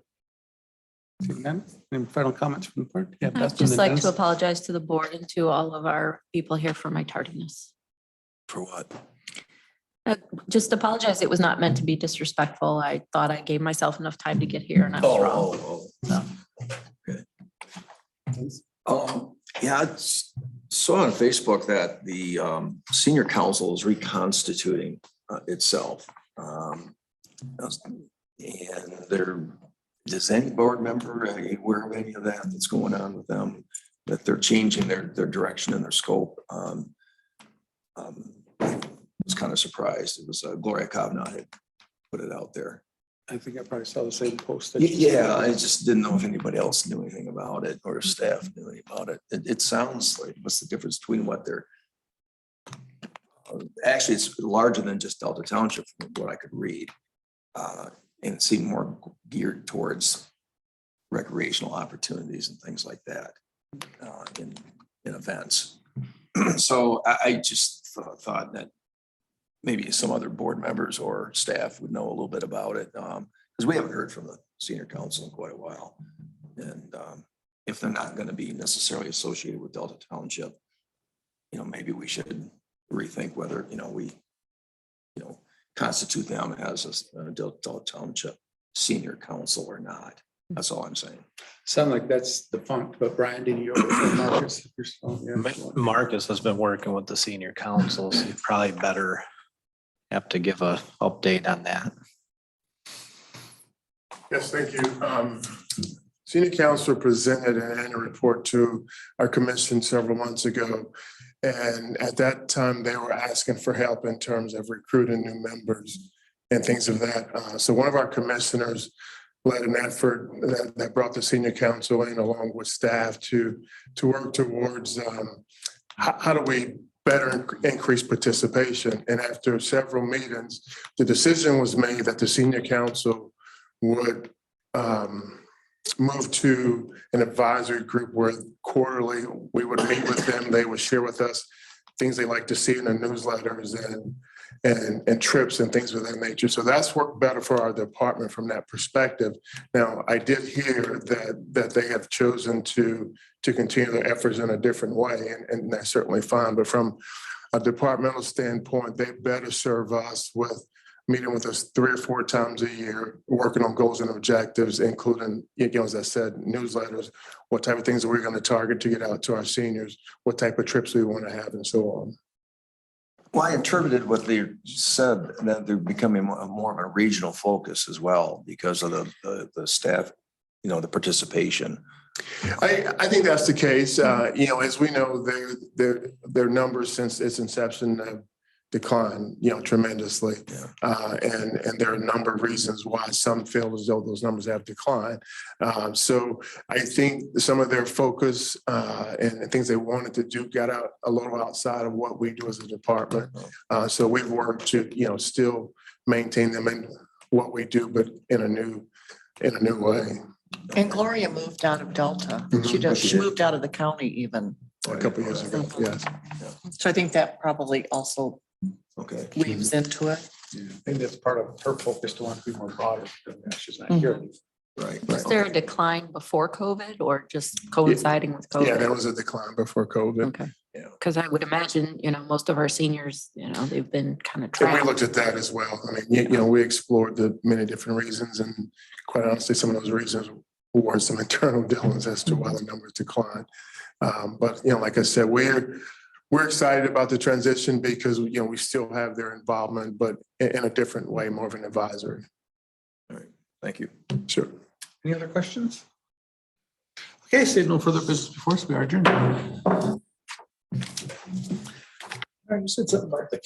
Seeing none? Any final comments from the board? Yeah, I'd Dustin just and like Dennis. to apologize to the board and to all of our people here for my tardiness. For what? Just apologize. It was not meant to be disrespectful. I thought I gave myself enough time to get here and I was wrong. So. Okay. Yeah, I saw on Facebook that the senior council is reconstituting itself. And does any board member aware of any of that that's going on with them? That they're changing their direction and their scope? I was kind of surprised. It was Gloria Kavanaugh had put it out there. I think I probably saw the same post. that you Yeah, I said. just didn't know if anybody else knew anything about it or staff knew anything about it. It sounds like, what's the difference between what they're actually, it's larger than just Delta Township from what I could read. And it seemed more geared towards recreational opportunities and things like that in events. So I just thought that maybe some other board members or staff would know a little bit about it. Because we haven't heard from the senior council in quite a while. And if they're not going to be necessarily associated with Delta Township, maybe we should rethink whether, we constitute them as a Delta Township senior council or not. That's all I'm saying. Sound like that's defunct, but Brian, did you? Marcus, if you're still here. Marcus has been working with the senior council, so you probably better have to give a update on that. Yes, thank you. Senior council presented an annual report to our commission several months ago. And at that time, they were asking for help in terms of recruiting new members and things of that. So one of our commissioners led an effort that brought the senior council in along with staff to work towards how do we better increase participation. And after several meetings, the decision was made that the senior council would move to an advisory group where quarterly we would meet with them. They would share with us things they like to see in the newsletters and trips and things of that nature. So that's worked better for our department from that perspective. Now, I did hear that they have chosen to continue their efforts in a different way, and that's certainly fine. But from a departmental standpoint, they better serve us with meeting with us 3 or 4 times a year, working on goals and objectives, including, as I said, newsletters, what type of things are we going to target to get out to our seniors, what type of trips we want to have, and so on. Well, I interpreted what they said, that they're becoming more of a regional focus as well because of the staff, the participation. I think that's the case. As we know, their numbers since its inception have declined, tremendously. Yeah. And there are a number of reasons why some feel as though those numbers have declined. So I think some of their focus and things they wanted to do got out a little outside of what we do as a department. So we've worked to, still maintain them in what we do, but in a new way. And Gloria moved out of Delta. Mhm. She moved out of the county even. A couple of years ago, yes. So I think that probably also Okay. weaves into it. I think that's part of her focus to want to be more broader. She's not Mhm. here. Right. Was there a decline before COVID or just coinciding with Yeah, there COVID? was a decline before COVID. Okay. Yeah. Because I would imagine, most of our seniors, they've been kind of And we trapped. looked at that as well. I mean, we explored the many different reasons, and quite honestly, some of those reasons were some internal diligence as to why the numbers declined. But like I said, we're excited about the transition because we still have their involvement, but in a different way, more of an advisory. All right. Thank you. Sure. Any other questions? Okay, say no further business before us. We are adjourned. You said something, Martha.